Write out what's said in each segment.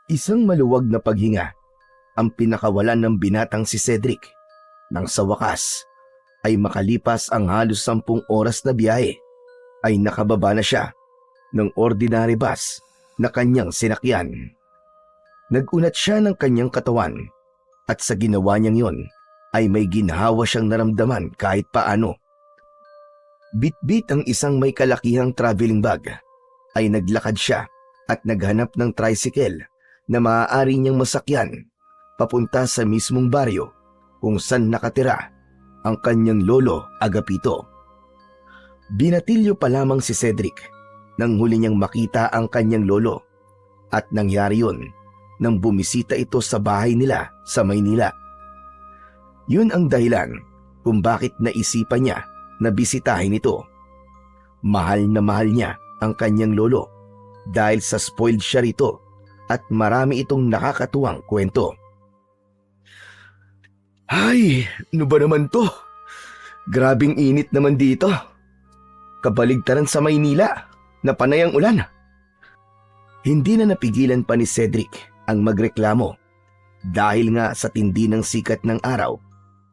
Isang maluwag na paghinga ang pinakawalan ng binatang si Cedric nang sa wakas ay makalipas ang halos 10 oras na biyahe ay nakababa na siya ng ordinary bus na kanyang sinakyan. Nagunat siya ng kanyang katawan at sa ginawa niyang yon ay may ginhawa siyang naramdaman kahit paano. Bitbit ang isang may kalakihang traveling bag ay naglakad siya at naghanap ng tricycle na maaari niyang masakyan papunta sa mismong baryo kung saan nakatira ang kanyang lolo Agapito. Binatilyo pa lamang si Cedric nang huli niyang makita ang kanyang lolo at nangyari yun nang bumisita ito sa bahay nila sa Maynila. Yun ang dahilan kung bakit naisipan niya na bisitahin ito. Mahal na mahal niya ang kanyang lolo dahil sa spoiled siya rito at marami itong nakakatuwang kwento. Ay, ano ba naman to? Grabing init naman dito. Kabaligtaran sa Maynila na panay ang ulan. Hindi na napigilan pa ni Cedric ang magreklamo dahil nga sa tindi ng sikat ng araw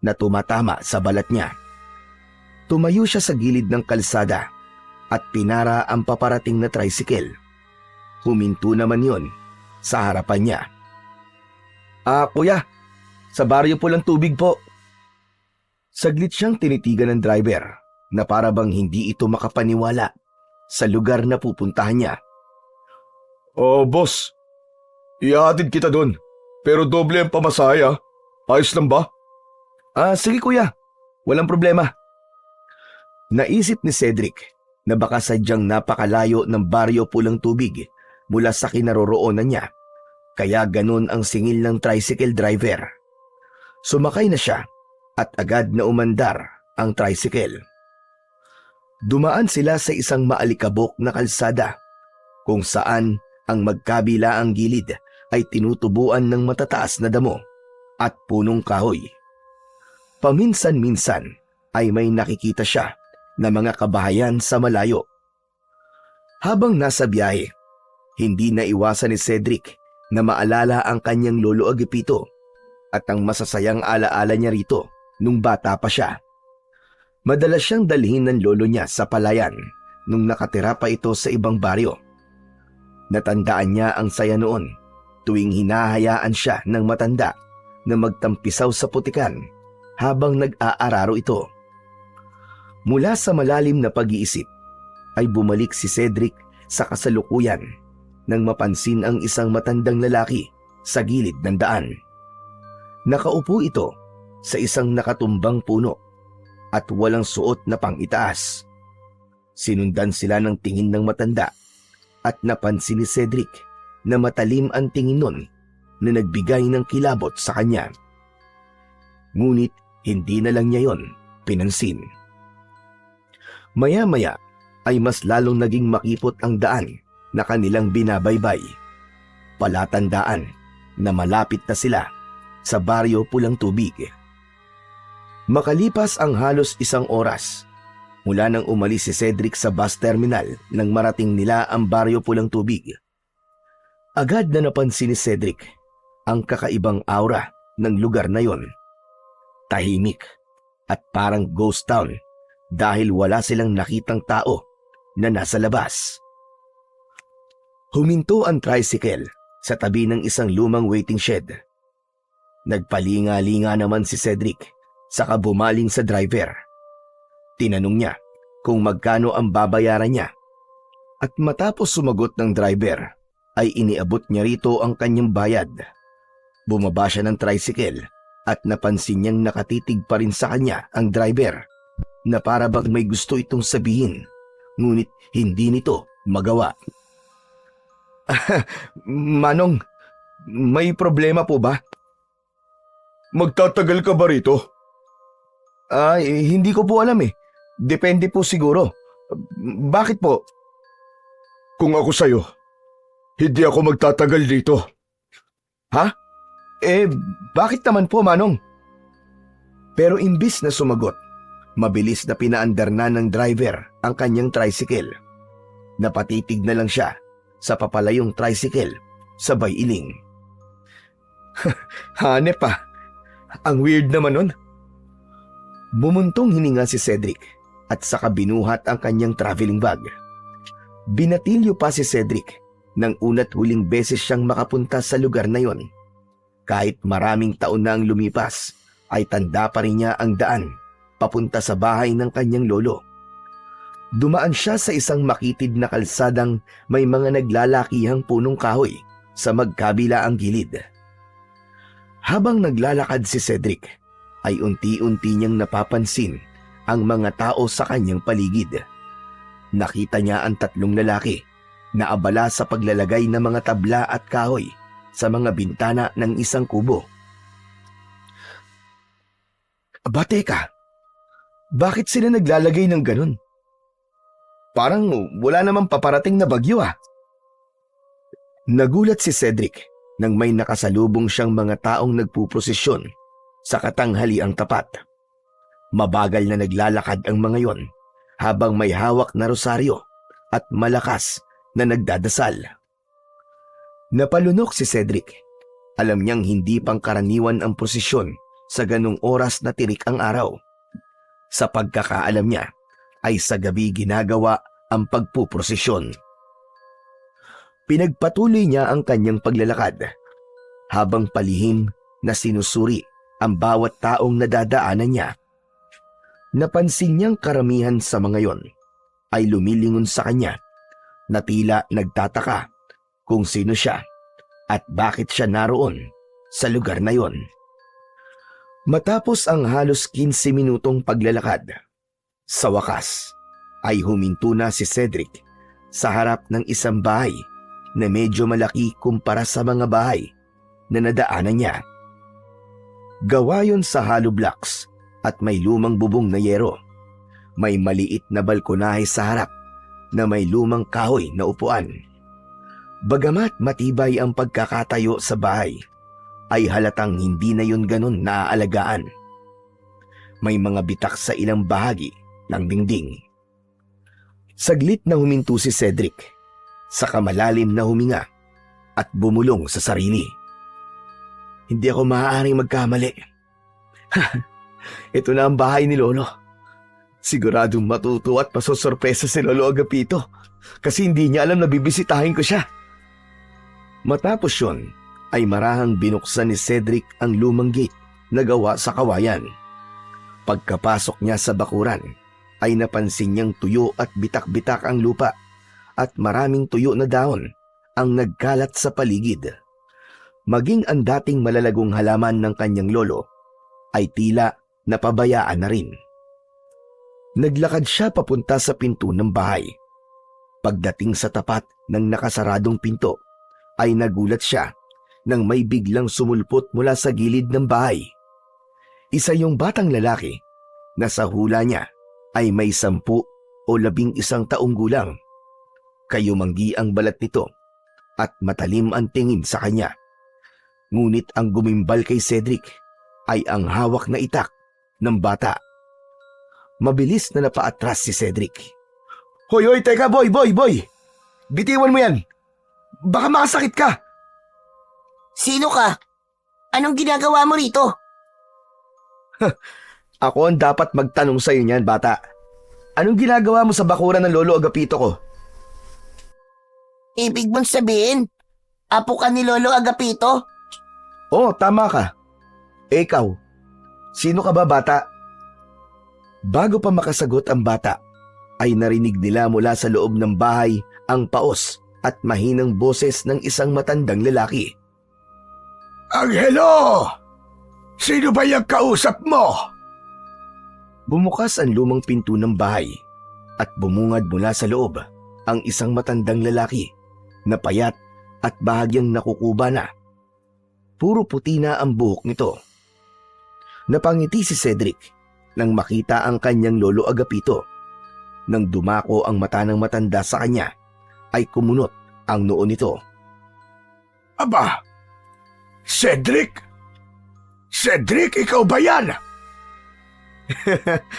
na tumatama sa balat niya. Tumayo siya sa gilid ng kalsada at pinara ang paparating na tricycle. Huminto naman yon sa harapan niya. Kuya, sa baryo po lang tubig po. Saglit siyang tinitigan ng driver na para bang hindi ito makapaniwala sa lugar na pupuntahan niya. Boss, ihahatid kita doon. Pero doble ang pamasaya. Ayos lang ba? Sige kuya, walang problema. Naisip ni Cedric na baka sadyang napakalayo ng baryo pulang tubig mula sa kinaroroonan niya, kaya ganun ang singil ng tricycle driver. Sumakay na siya at agad na umandar ang tricycle. Dumaan sila sa isang maalikabok na kalsada kung saan ang magkabilaang gilid ay tinutubuan ng matataas na damo at punong kahoy. Paminsan-minsan ay may nakikita siya na mga kabahayan sa malayo. Habang nasa biyahe, hindi naiwasan ni Cedric na maalala ang kanyang lolo Agapito at ang masasayang alaala niya rito nung bata pa siya. Madalas siyang dalhin ng lolo niya sa palayan nung nakatira pa ito sa ibang baryo. Natandaan niya ang saya noon tuwing hinahayaan siya ng matanda na magtampisaw sa putikan habang nag-aararo ito. Mula sa malalim na pag-iisip ay bumalik si Cedric sa kasalukuyan nang mapansin ang isang matandang lalaki sa gilid ng daan. Nakaupo ito sa isang nakatumbang puno at walang suot na pang-itaas. Sinundan sila ng tingin ng matanda at napansin ni Cedric na matalim ang tingin nun na nagbigay ng kilabot sa kanya. Ngunit hindi na lang niya yon pinansin. Maya-maya ay mas lalong naging makipot ang daan na kanilang binabaybay. Palatandaan na malapit na sila sa baryo pulang tubig. Makalipas ang halos 1 oras mula nang umalis si Cedric sa bus terminal nang marating nila ang baryo pulang tubig. Agad na napansin ni Cedric ang kakaibang aura ng lugar na yon. Tahimik at parang ghost town dahil wala silang nakitang tao na nasa labas. Huminto ang tricycle sa tabi ng isang lumang waiting shed. Nagpalinga-linga naman si Cedric saka bumaling sa driver. Tinanong niya kung magkano ang babayaran niya at matapos sumagot ng driver ay iniabot niya rito ang kanyang bayad. Bumaba siya ng tricycle at napansin niyang nakatitig pa rin sa kanya ang driver na para bang may gusto itong sabihin ngunit hindi nito magawa. Manong, may problema po ba? Magtatagal ka ba rito? Hindi ko po alam eh. Depende po siguro. Bakit po? Kung ako sa'yo, hindi ako magtatagal dito. Ha? Bakit naman po, Manong? Pero imbis na sumagot, mabilis na pinaandar na ng driver ang kanyang tricycle. Napatitig na lang siya sa papalayong tricycle sabay iling. Hanep pa. Ang weird naman nun. Bumuntong hininga si Cedric at saka binuhat ang kanyang traveling bag. Binatilyo pa si Cedric nang una't huling beses siyang makapunta sa lugar na yon. Kahit maraming taon na ang lumipas, ay tanda pa rin niya ang daan papunta sa bahay ng kanyang lolo. Dumaan siya sa isang makitid na kalsadang may mga naglalakihang punong kahoy sa magkabilaang gilid. Habang naglalakad si Cedric, ay unti-unti niyang napapansin ang mga tao sa kanyang paligid. Nakita niya ang 3 lalaki na abala sa paglalagay ng mga tabla at kahoy sa mga bintana ng isang kubo. Aba teka, bakit sila naglalagay ng ganun? Parang wala namang paparating na bagyo ah. Nagulat si Cedric nang may nakasalubong siyang mga taong nagpuprosesyon sa katanghaliang tapat. Mabagal na naglalakad ang mga yon habang may hawak na rosaryo at malakas na nagdadasal. Napalunok si Cedric. Alam niyang hindi pangkaraniwan ang prosesyon sa ganung oras na tirik ang araw. Sa pagkakaalam niya, ay sa gabi ginagawa ang pagpuprosesyon. Pinagpatuloy niya ang kanyang paglalakad habang palihim na sinusuri ang bawat taong nadadaanan niya. Napansin niyang karamihan sa mga yon ay lumilingon sa kanya na tila nagtataka kung sino siya at bakit siya naroon sa lugar na yon. Matapos ang halos 15 minutong paglalakad, sa wakas ay huminto na si Cedric sa harap ng isang bahay na medyo malaki kumpara sa mga bahay na nadaanan niya. Gawa yon sa hollow blocks at may lumang bubong na yero. May maliit na balkonahe sa harap na may lumang kahoy na upuan. Bagamat matibay ang pagkakatayo sa bahay, ay halatang hindi na yun ganun naaalagaan. May mga bitak sa ilang bahagi ng dingding. Saglit na huminto si Cedric, saka malalim na huminga at bumulong sa sarili. Hindi ako maaaring magkamali. Ito na ang bahay ni Lolo. Siguradong matutuwa at masosorpresa si Lolo Agapito kasi hindi niya alam na bibisitahin ko siya. Matapos yun, ay marahang binuksan ni Cedric ang lumang gate na gawa sa kawayan. Pagkapasok niya sa bakuran, ay napansin niyang tuyo at bitak-bitak ang lupa at maraming tuyo na dahon ang nagkalat sa paligid. Maging ang dating malalagong halaman ng kanyang lolo ay tila napabayaan na rin. Naglakad siya papunta sa pinto ng bahay. Pagdating sa tapat ng nakasaradong pinto, ay nagulat siya nang may biglang sumulpot mula sa gilid ng bahay. Isa yung batang lalaki na sa hula niya ay may 10 o 11 taong gulang. Kayumanggi ang balat nito at matalim ang tingin sa kanya. Ngunit ang gumimbal kay Cedric ay ang hawak na itak ng bata. Mabilis na napaatras si Cedric. Hoy, teka boy! Bitiwan mo yan! Baka makasakit ka! Sino ka? Anong ginagawa mo rito? Ako ang dapat magtanong sa iyo niyan, bata. Anong ginagawa mo sa bakuran ng Lolo Agapito ko? Ibig mong sabihin, apo ka ni Lolo Agapito? Oo, tama ka. Ikaw, sino ka ba, bata? Bago pa makasagot ang bata, ay narinig nila mula sa loob ng bahay ang paos at mahinang boses ng isang matandang lalaki. Angelo! Sino ba yung kausap mo? Bumukas ang lumang pinto ng bahay at bumungad mula sa loob ang isang matandang lalaki na payat at bahagyang nakukuba na. Puro puti na ang buhok nito. Napangiti si Cedric nang makita ang kanyang Lolo Agapito. Nang dumako ang mata ng matanda sa kanya, ay kumunot ang noo nito. Aba, Cedric? Cedric, ikaw ba yan?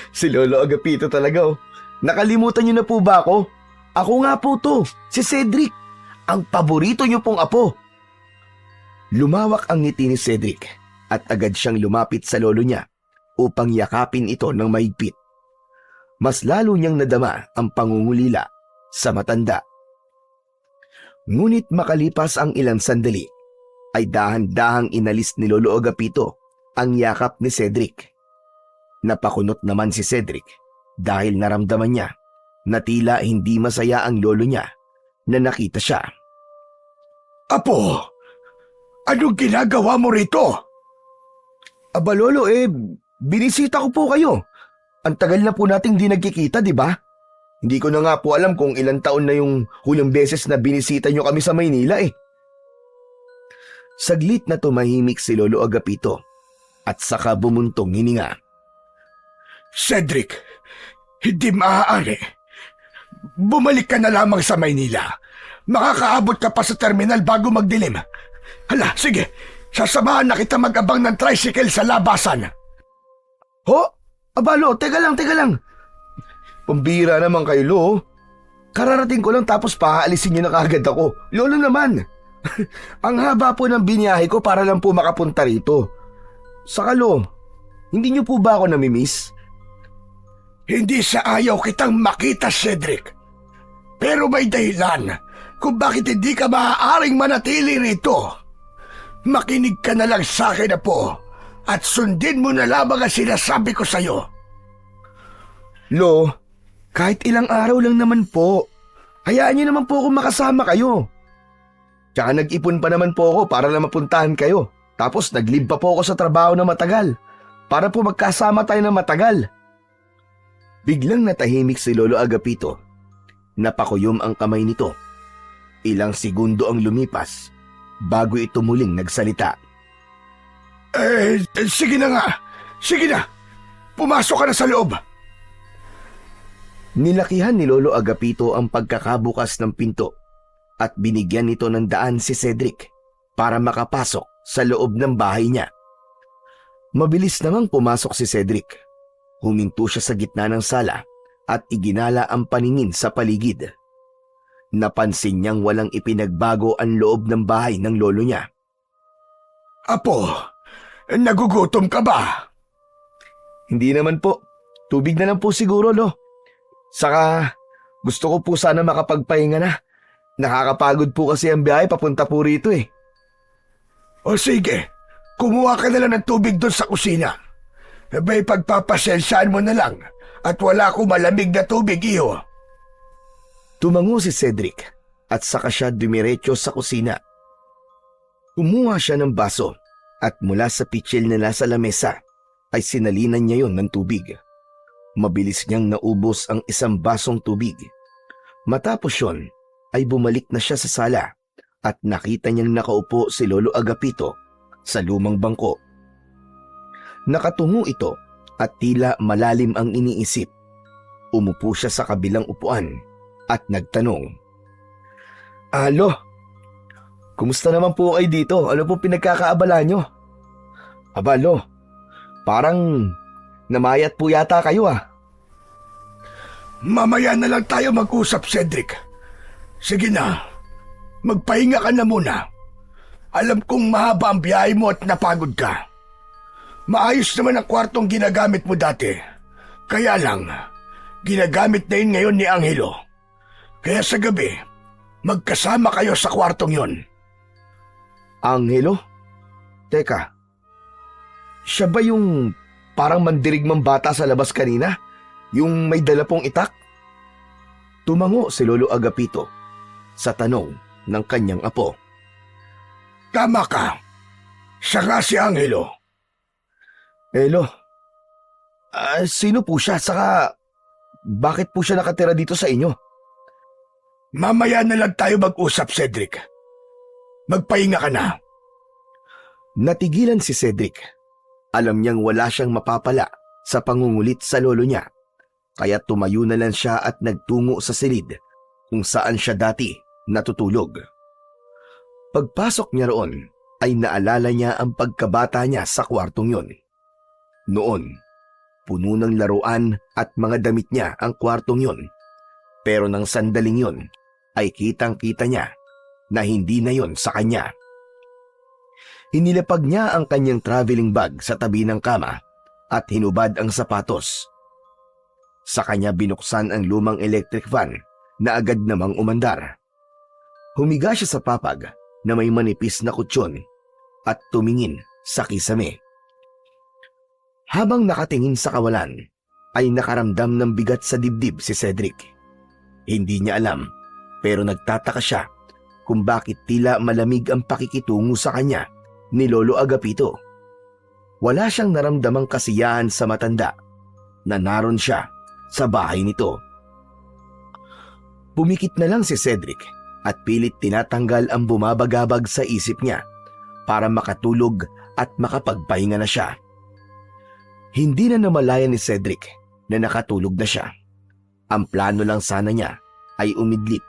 Si Lolo Agapito talaga oh. Nakalimutan niyo na po ba ako? Ako nga po to, si Cedric. Ang paborito niyo pong apo. Lumawak ang ngiti ni Cedric at agad siyang lumapit sa lolo niya upang yakapin ito ng mahigpit. Mas lalo niyang nadama ang pangungulila sa matanda. Ngunit makalipas ang ilang sandali, ay dahan-dahang inalis ni Lolo Agapito ang yakap ni Cedric. Napakunot naman si Cedric dahil naramdaman niya na tila hindi masaya ang lolo niya na nakita siya. Apo, anong ginagawa mo rito? Aba lolo, binisita ko po kayo. Ang tagal na po nating di nagkikita, di ba? Hindi ko na nga po alam kung ilang taon na yung huling beses na binisita nyo kami sa Maynila Saglit na tumahimik si Lolo Agapito at saka bumuntong hininga. Cedric, hindi maaari. Bumalik ka na lamang sa Maynila. Makakaabot ka pa sa terminal bago magdilim. Hala, sige. Sasamahan na kita mag-abang ng tricycle sa labasan. Ho? Abalo, teka lang. Pambira naman kayo, Lo. Kararating ko lang tapos paalisin niyo na kaagad ako. Lolo naman. Ang haba po ng biniyahe ko para lang po makapunta rito. Saka, Lo, hindi niyo po ba ako namimiss? Hindi sa ayaw kitang makita, Cedric. Pero may dahilan kung bakit hindi ka maaaring manatili rito. Makinig ka na lang sa akin na po at sundin mo na lamang ang sinasabi ko sa'yo. Lo, kahit ilang araw lang naman po. Hayaan niyo naman po akong makasama kayo. Tsaka nag-ipon pa naman po ako para lang mapuntahan kayo. Tapos nag-leave pa po ako sa trabaho na matagal para po magkasama tayo na matagal. Biglang natahimik si Lolo Agapito. Napakuyom ang kamay nito. Ilang segundo ang lumipas bago ito muling nagsalita. Sige na nga. Sige na. Pumasok ka na sa loob. Nilakihan ni Lolo Agapito ang pagkakabukas ng pinto at binigyan nito ng daan si Cedric para makapasok sa loob ng bahay niya. Mabilis namang pumasok si Cedric. Huminto siya sa gitna ng sala at iginala ang paningin sa paligid. Napansin niyang walang ipinagbago ang loob ng bahay ng lolo niya. Apo, nagugutom ka ba? Hindi naman po. Tubig na lang po siguro, Lo. Saka gusto ko po sana makapagpahinga na. Nakakapagod po kasi ang biyahe papunta po rito O sige, kumuha ka na lang ng tubig doon sa kusina. May pagpapasensyahan mo na lang at wala akong malamig na tubig, iho. Tumango si Cedric at saka siya dumiretso sa kusina. Kumuha siya ng baso at mula sa pitsil na nasa lamesa ay sinalinan niya yon ng tubig. Mabilis niyang naubos ang isang basong tubig. Matapos yon ay bumalik na siya sa sala at nakita niyang nakaupo si Lolo Agapito sa lumang bangko. Nakatungo ito at tila malalim ang iniisip. Umupo siya sa kabilang upuan at nagtanong. Lo, kumusta naman po kayo dito? Ano po pinagkakaabala nyo? Aba, Lo, parang namayat po yata kayo Mamaya na lang tayo mag-usap, Cedric. Sige na, magpahinga ka na muna. Alam kong mahaba ang biyahe mo at napagod ka. Maayos naman ang kwartong ginagamit mo dati. Kaya lang, ginagamit na yun ngayon ni Angelo. Kaya sa gabi, magkasama kayo sa kwartong yon. Angelo? Teka, siya ba yung parang mandirigmang bata sa labas kanina? Yung may dala pong itak? Tumango si Lolo Agapito sa tanong ng kanyang apo. Tama ka. Siya nga si Angelo. Lo, sino po siya? Saka, bakit po siya nakatira dito sa inyo? Mamaya na lang tayo mag-usap, Cedric. Magpahinga ka na. Natigilan si Cedric. Alam niyang wala siyang mapapala sa pangungulit sa lolo niya. Kaya tumayo na lang siya at nagtungo sa silid kung saan siya dati natutulog. Pagpasok niya roon ay naalala niya ang pagkabata niya sa kwartong yon. Noon, puno ng laruan at mga damit niya ang kwartong yon. Pero nang sandaling yon ay kitang-kita niya na hindi na yon sa kanya. Hinilapag niya ang kanyang traveling bag sa tabi ng kama at hinubad ang sapatos. Sa kanya binuksan ang lumang electric fan na agad namang umandar. Humiga siya sa papag na may manipis na kutsyon at tumingin sa kisame. Habang nakatingin sa kawalan, ay nakaramdam ng bigat sa dibdib si Cedric. Hindi niya alam, pero nagtataka siya kung bakit tila malamig ang pakikitungo sa kanya ni Lolo Agapito. Wala siyang naramdamang kasiyahan sa matanda na naroon siya sa bahay nito. Pumikit na lang si Cedric at pilit tinatanggal ang bumabagabag sa isip niya para makatulog at makapagpahinga na siya. Hindi na namalayan ni Cedric na nakatulog na siya. Ang plano lang sana niya ay umidlip,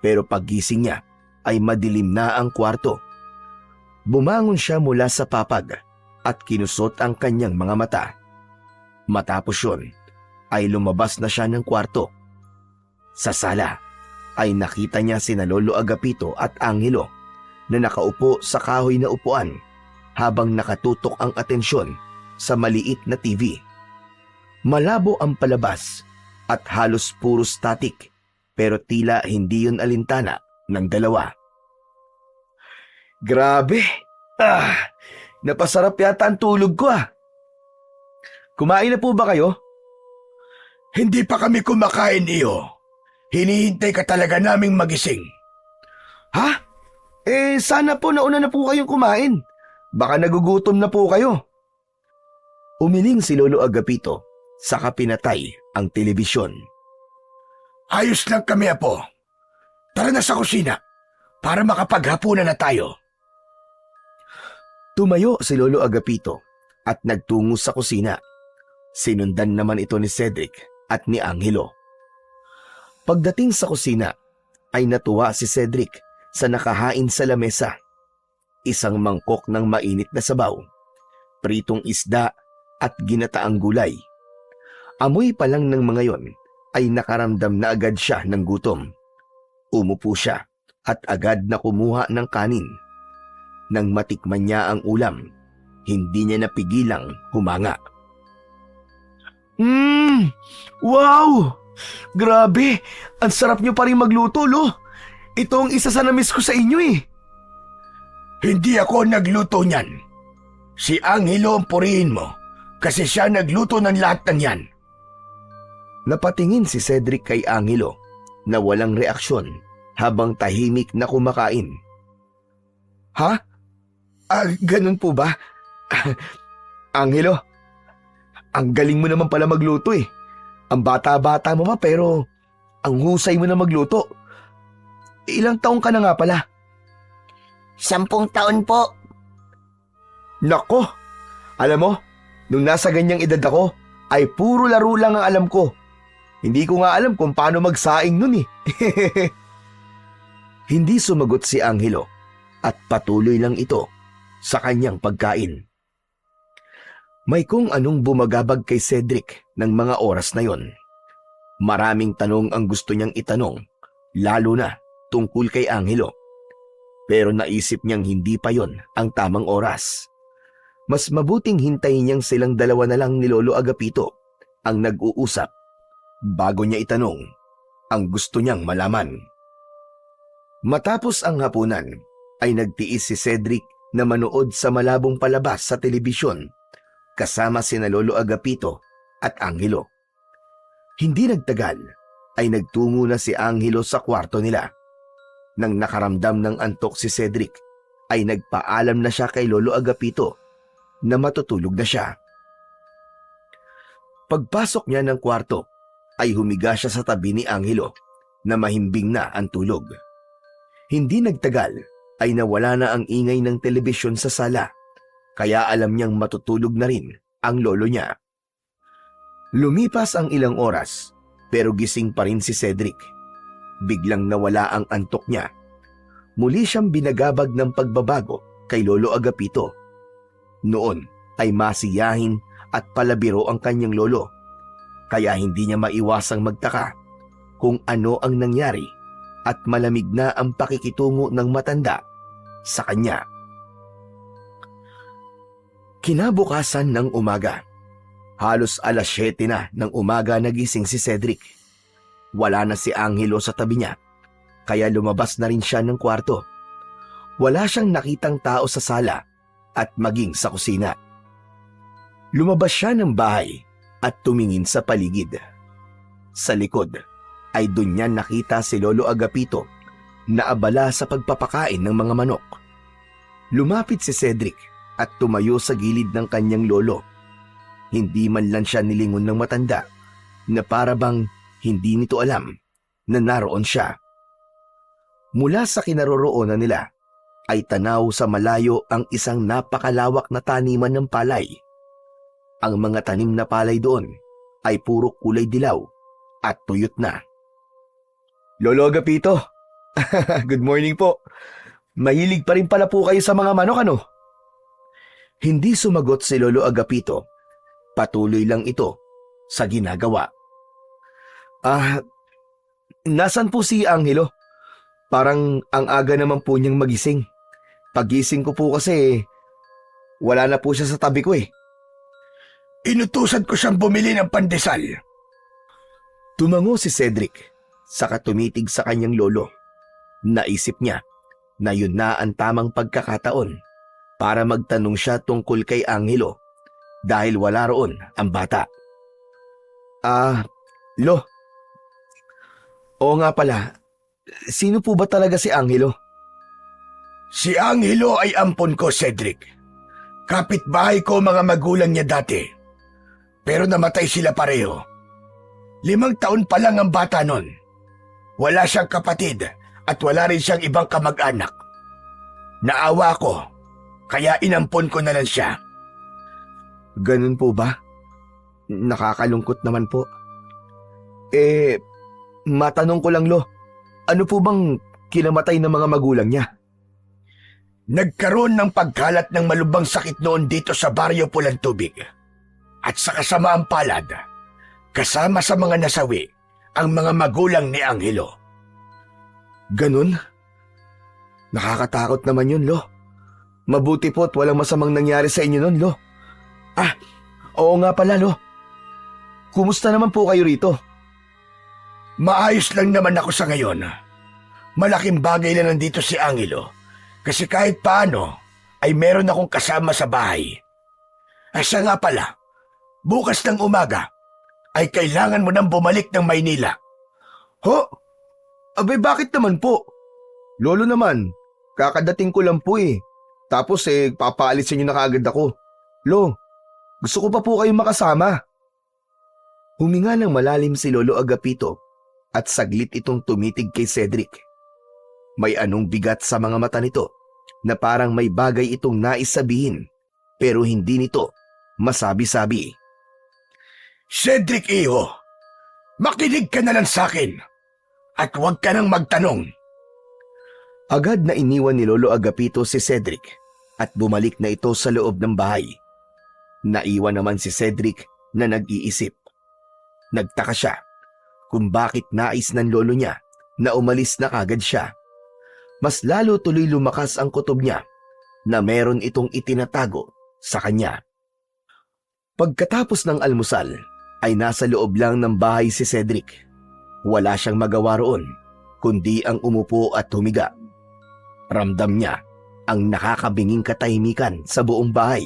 pero paggising niya ay madilim na ang kwarto. Bumangon siya mula sa papag at kinusot ang kanyang mga mata. Matapos yun, ay lumabas na siya ng kwarto. Sa sala ay nakita niya sina Lolo Agapito at Angelo na nakaupo sa kahoy na upuan habang nakatutok ang atensyon sa maliit na TV. Malabo ang palabas at halos puro static, pero tila hindi yun alintana ng dalawa. Grabe! Napasarap yata ang tulog ko . Kumain na po ba kayo? Hindi pa kami kumakain, iyo. Hinihintay ka talaga naming magising. Ha? Sana po nauna na po kayong kumain. Baka nagugutom na po kayo. Umiling si Lolo Agapito, saka pinatay ang telebisyon. Ayos lang kami, apo. Tara na sa kusina para makapaghapunan na tayo. Tumayo si Lolo Agapito at nagtungo sa kusina. Sinundan naman ito ni Cedric at ni Angelo. Pagdating sa kusina, ay natuwa si Cedric sa nakahain sa lamesa. Isang mangkok ng mainit na sabaw, pritong isda at ginataang gulay. Amoy pa lang ng mga yon ay nakaramdam na agad siya ng gutom. Umupo siya at agad na kumuha ng kanin. Nang matikman niya ang ulam, hindi niya napigilang humanga. Wow! Grabe! Ang sarap niyo pa rin magluto, Lo. Ito ang isa sa namiss ko sa inyo . Hindi ako nagluto niyan. Si Angelo ang purihin mo kasi siya nagluto ng lahat ng yan. Napatingin si Cedric kay Angelo na walang reaksyon habang tahimik na kumakain. Ha? Ganun po ba? Angelo, ang galing mo naman pala magluto . Ang bata-bata mo pa pero ang husay mo na magluto. Ilang taong ka na nga pala? 10 taon po. Nako, alam mo, nung nasa ganyang edad ako, ay puro laro lang ang alam ko. Hindi ko nga alam kung paano magsaing nun . Hindi sumagot si Angelo at patuloy lang ito sa kanyang pagkain. May kung anong bumagabag kay Cedric ng mga oras na yon. Maraming tanong ang gusto niyang itanong, lalo na tungkol kay Angelo. Pero naisip niyang hindi pa yon ang tamang oras. Mas mabuting hintayin niyang silang dalawa na lang ni Lolo Agapito ang nag-uusap bago niya itanong ang gusto niyang malaman. Matapos ang hapunan, ay nagtiis si Cedric na manood sa malabong palabas sa telebisyon kasama sina Lolo Agapito at Angelo. Hindi nagtagal ay nagtungo na si Angelo sa kwarto nila. Nang nakaramdam ng antok si Cedric, ay nagpaalam na siya kay Lolo Agapito na matutulog na siya. Pagpasok niya ng kwarto, ay humiga siya sa tabi ni Angelo na mahimbing na ang tulog. Hindi nagtagal ay nawala na ang ingay ng telebisyon sa sala, kaya alam niyang matutulog na rin ang lolo niya. Lumipas ang ilang oras, pero gising pa rin si Cedric. Biglang nawala ang antok niya. Muli siyang binagabag ng pagbabago kay Lolo Agapito. Noon ay masiyahin at palabiro ang kanyang lolo, kaya hindi niya maiwasang magtaka kung ano ang nangyari at malamig na ang pakikitungo ng matanda sa kanya. Kinabukasan ng umaga, halos alas 7 na ng umaga nagising si Cedric. Wala na si Angelo sa tabi niya, kaya lumabas na rin siya ng kwarto. Wala siyang nakitang tao sa sala at maging sa kusina. Lumabas siya ng bahay at tumingin sa paligid. Sa likod ay doon niya nakita si Lolo Agapito na abala sa pagpapakain ng mga manok. Lumapit si Cedric at tumayo sa gilid ng kanyang lolo. Hindi man lang siya nilingon ng matanda na para bang hindi nito alam na naroon siya. Mula sa kinaroroonan nila ay tanaw sa malayo ang isang napakalawak na taniman ng palay. Ang mga tanim na palay doon ay puro kulay dilaw at tuyot na. Lolo Agapito, good morning po. Mahilig pa rin pala po kayo sa mga manok, ano? Hindi sumagot si Lolo Agapito. Patuloy lang ito sa ginagawa. Nasan po si Angelo? Parang ang aga naman po niyang magising. Pagising ko po kasi, wala na po siya sa tabi ko eh. Inutusan ko siyang bumili ng pandesal. Tumango si Cedric, saka tumitig sa kanyang lolo. Naisip niya na yun na ang tamang pagkakataon para magtanong siya tungkol kay Angelo dahil wala roon ang bata. Lo. Oo nga pala, sino po ba talaga si Angelo? Si Angelo ay ampon ko, Cedric. Kapitbahay ko mga magulang niya dati. Pero namatay sila pareho. 5 taon pa lang ang bata nun. Wala siyang kapatid at wala rin siyang ibang kamag-anak. Naawa ko, kaya inampon ko na lang siya. Ganun po ba? Nakakalungkot naman po. Matanong ko lang, Lo. Ano po bang kinamatay ng mga magulang niya? Nagkaroon ng pagkalat ng malubhang sakit noon dito sa Baryo Pulang Tubig. At sa kasamaang palad, kasama sa mga nasawi, ang mga magulang ni Angelo. Ganun? Nakakatakot naman yun, Lo. Mabuti po't walang masamang nangyari sa inyo nun, Lo. Oo nga pala, Lo. Kumusta naman po kayo rito? Maayos lang naman ako sa ngayon. Malaking bagay na nandito si Angelo kasi kahit paano ay meron akong kasama sa bahay. Siya nga pala, bukas ng umaga ay kailangan mo nang bumalik ng Maynila. Ho? Abay bakit naman po? Lolo naman, kakadating ko lang po eh. Tapos papaalisin niyo na kaagad ako. Lo, gusto ko pa po kayong makasama. Huminga ng malalim si Lolo Agapito at saglit itong tumitig kay Cedric. May anong bigat sa mga mata nito na parang may bagay itong nais sabihin pero hindi nito masabi-sabi. Cedric iho, makinig ka na lang sa akin at huwag ka nang magtanong. Agad na iniwan ni Lolo Agapito si Cedric at bumalik na ito sa loob ng bahay. Naiwan naman si Cedric na nag-iisip. Nagtaka siya kung bakit nais ng lolo niya na umalis na kagad siya. Mas lalo tuloy lumakas ang kutob niya na meron itong itinatago sa kanya. Pagkatapos ng almusal ay nasa loob lang ng bahay si Cedric. Wala siyang magawa roon kundi ang umupo at humiga. Ramdam niya ang nakakabinging katahimikan sa buong bahay.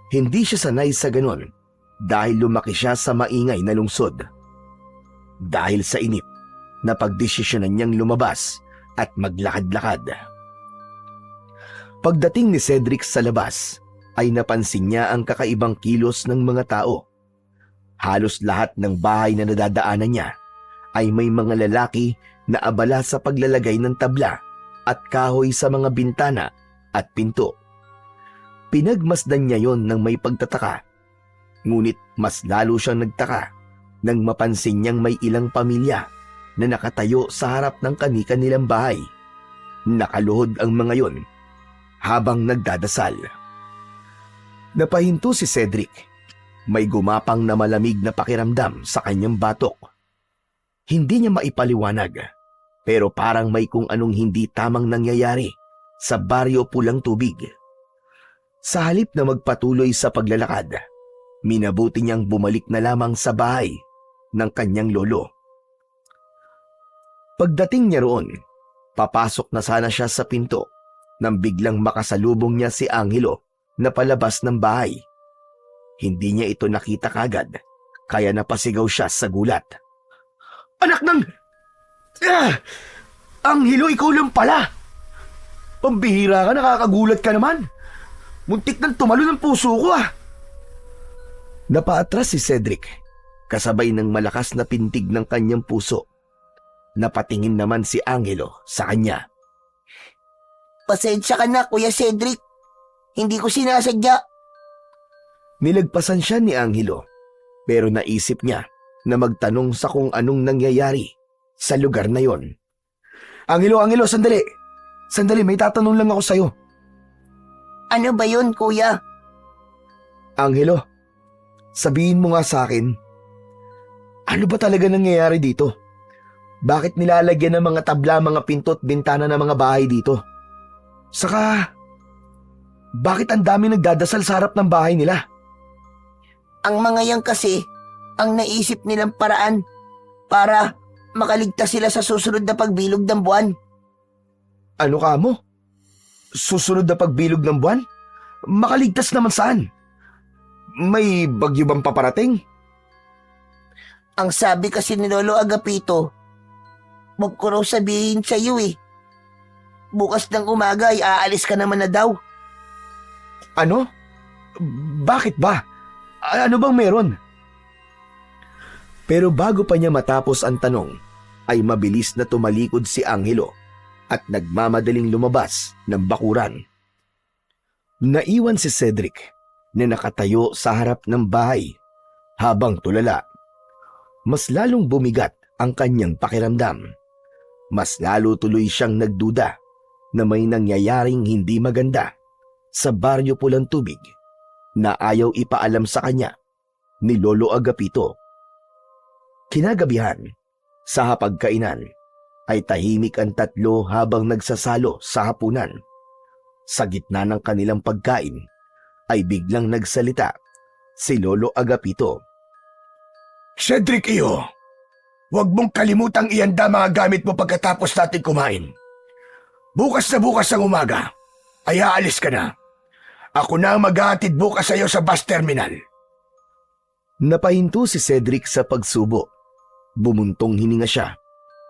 Hindi siya sanay sa ganon dahil lumaki siya sa maingay na lungsod. Dahil sa inip, napagdesisyonan niyang lumabas at maglakad-lakad. Pagdating ni Cedric sa labas, ay napansin niya ang kakaibang kilos ng mga tao. Halos lahat ng bahay na nadadaanan niya ay may mga lalaki na abala sa paglalagay ng tabla at kahoy sa mga bintana at pinto. Pinagmasdan niya yon ng may pagtataka. Ngunit mas lalo siyang nagtaka nang mapansin niyang may ilang pamilya na nakatayo sa harap ng kani-kanilang bahay. Nakaluhod ang mga yon habang nagdadasal. Napahinto si Cedric. May gumapang na malamig na pakiramdam sa kanyang batok. Hindi niya maipaliwanag, pero parang may kung anong hindi tamang nangyayari sa Baryo Pulang Tubig. Sa halip na magpatuloy sa paglalakad, minabuti niyang bumalik na lamang sa bahay ng kanyang lolo. Pagdating niya roon, papasok na sana siya sa pinto nang biglang makasalubong niya si Angelo na palabas ng bahay. Hindi niya ito nakita kagad, kaya napasigaw siya sa gulat. Anak ng... Angelo, ikaw lang pala! Pambihira ka, nakakagulat ka naman. Muntik nang tumalo ng puso ko ah. Napaatras si Cedric, kasabay ng malakas na pintig ng kanyang puso. Napatingin naman si Angelo sa kanya. Pasensya ka na, Kuya Cedric. Hindi ko sinasadya. Nilagpasan siya ni Angelo, pero naisip niya na magtanong sa kung anong nangyayari sa lugar na yon. Angelo, sandali. Sandali, may tatanong lang ako sa'yo. Ano ba yun, Kuya? Angelo, sabihin mo nga sa akin, ano ba talaga nangyayari dito? Bakit nilalagyan ng mga tabla, mga pinto at bintana ng mga bahay dito? Saka, bakit ang dami nagdadasal sa harap ng bahay nila? Ang mga yan kasi, ang naisip nilang paraan para makaligtas sila sa susunod na pagbilog ng buwan. Ano ka mo? Susunod na pagbilog ng buwan? Makaligtas naman saan? May bagyo bang paparating? Ang sabi kasi ni Lolo Agapito, wag ko raw sabihin sa iyo eh. Bukas ng umaga ay aalis ka naman na daw. Ano? Bakit ba? Ano bang meron? Pero bago pa niya matapos ang tanong, ay mabilis na tumalikod si Angelo at nagmamadaling lumabas ng bakuran. Naiwan si Cedric na nakatayo sa harap ng bahay habang tulala. Mas lalong bumigat ang kanyang pakiramdam. Mas lalo tuloy siyang nagduda na may nangyayaring hindi maganda sa baryo Pulang Tubig na ayaw ipaalam sa kanya ni Lolo Agapito. Kinagabihan, sa hapagkainan, ay tahimik ang tatlo habang nagsasalo sa hapunan. Sa gitna ng kanilang pagkain, ay biglang nagsalita si Lolo Agapito. Cedric iyo, huwag mong kalimutang ihanda mga gamit mo pagkatapos natin kumain. Bukas na bukas ang umaga, ay aalis ka na. Ako na ang maghahatid bukas sa iyo sa bus terminal. Napahinto si Cedric sa pagsubo. Bumuntong hininga siya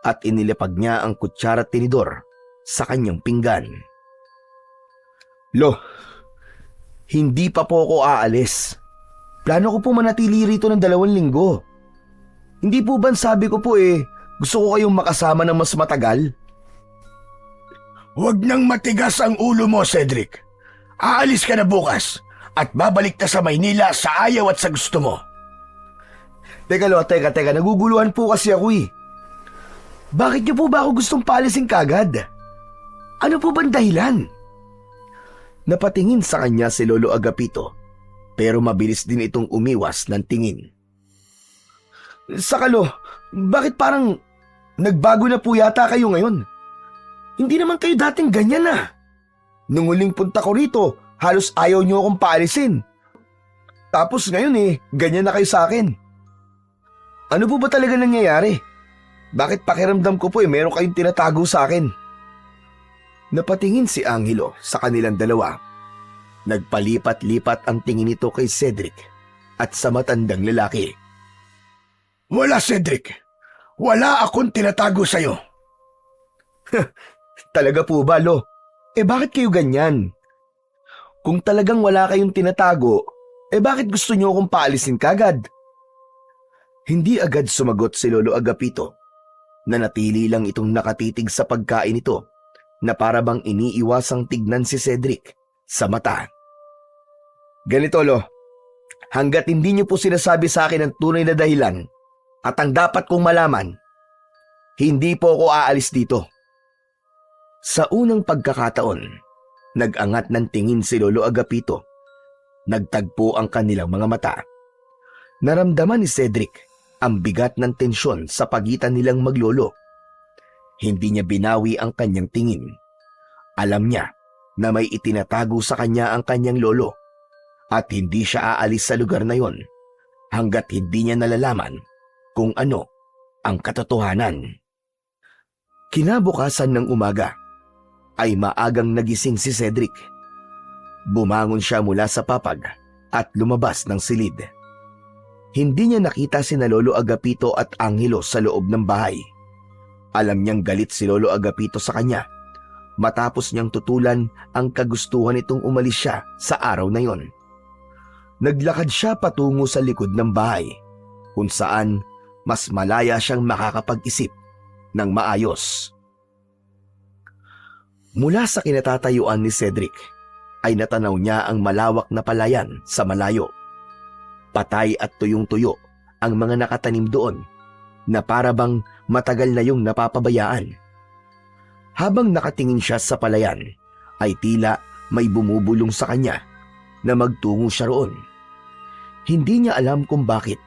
at inilapag niya ang kutsara at tinidor sa kanyang pinggan. Lo, hindi pa po ako aalis. Plano ko po manatili rito ng 2 linggo. Hindi po ba sabi ko po gusto ko kayong makasama ng mas matagal? Huwag nang matigas ang ulo mo, Cedric. Aalis ka na bukas at babalik na sa Maynila sa ayaw at sa gusto mo. Teka, naguguluhan po kasi ako eh. Bakit niyo po ba ako gustong paalisin kagad? Ano po bang dahilan? Napatingin sa kanya si Lolo Agapito, pero mabilis din itong umiwas ng tingin. Sakalo, bakit parang nagbago na po yata kayo ngayon? Hindi naman kayo dating ganyan ah. Nung huling punta ko rito, halos ayaw niyo akong paalisin. Tapos ngayon ganyan na kayo sa akin. Ano po ba talaga nangyayari? Bakit pakiramdam ko po meron kayong tinatago sa akin? Napatingin si Angelo sa kanilang dalawa. Nagpalipat-lipat ang tingin nito kay Cedric at sa matandang lalaki. Wala, Cedric. Wala akong tinatago sa'yo. Talaga po ba, Lo? Bakit kayo ganyan? Kung talagang wala kayong tinatago, bakit gusto niyo akong paalisin kagad? Hindi agad sumagot si Lolo Agapito. Nanatili lang itong nakatitig sa pagkain nito na para bang iniiwasang tignan si Cedric sa mata. Ganito, Lo. Hanggat hindi niyo po sinasabi sa akin ang tunay na dahilan at ang dapat kong malaman, hindi po ako aalis dito. Sa unang pagkakataon, nag-angat ng tingin si Lolo Agapito. Nagtagpo ang kanilang mga mata. Naramdaman ni Cedric ang bigat ng tensyon sa pagitan nilang maglolo. Hindi niya binawi ang kanyang tingin. Alam niya na may itinatago sa kanya ang kanyang lolo at hindi siya aalis sa lugar na yon hanggat hindi niya nalalaman kung ano ang katotohanan. Kinabukasan ng umaga ay maagang nagising si Cedric. Bumangon siya mula sa papag at lumabas ng silid. Hindi niya nakita sina Lolo Agapito at Angelo sa loob ng bahay. Alam niyang galit si Lolo Agapito sa kanya matapos niyang tutulan ang kagustuhan nitong umalis siya sa araw na yon. Naglakad siya patungo sa likod ng bahay kung saan mas malaya siyang makakapag-isip ng maayos. Mula sa kinatatayuan ni Cedric ay natanaw niya ang malawak na palayan sa malayo. Patay at tuyong-tuyo ang mga nakatanim doon na para bang matagal na yung napapabayaan. Habang nakatingin siya sa palayan ay tila may bumubulong sa kanya na magtungo siya roon. Hindi niya alam kung bakit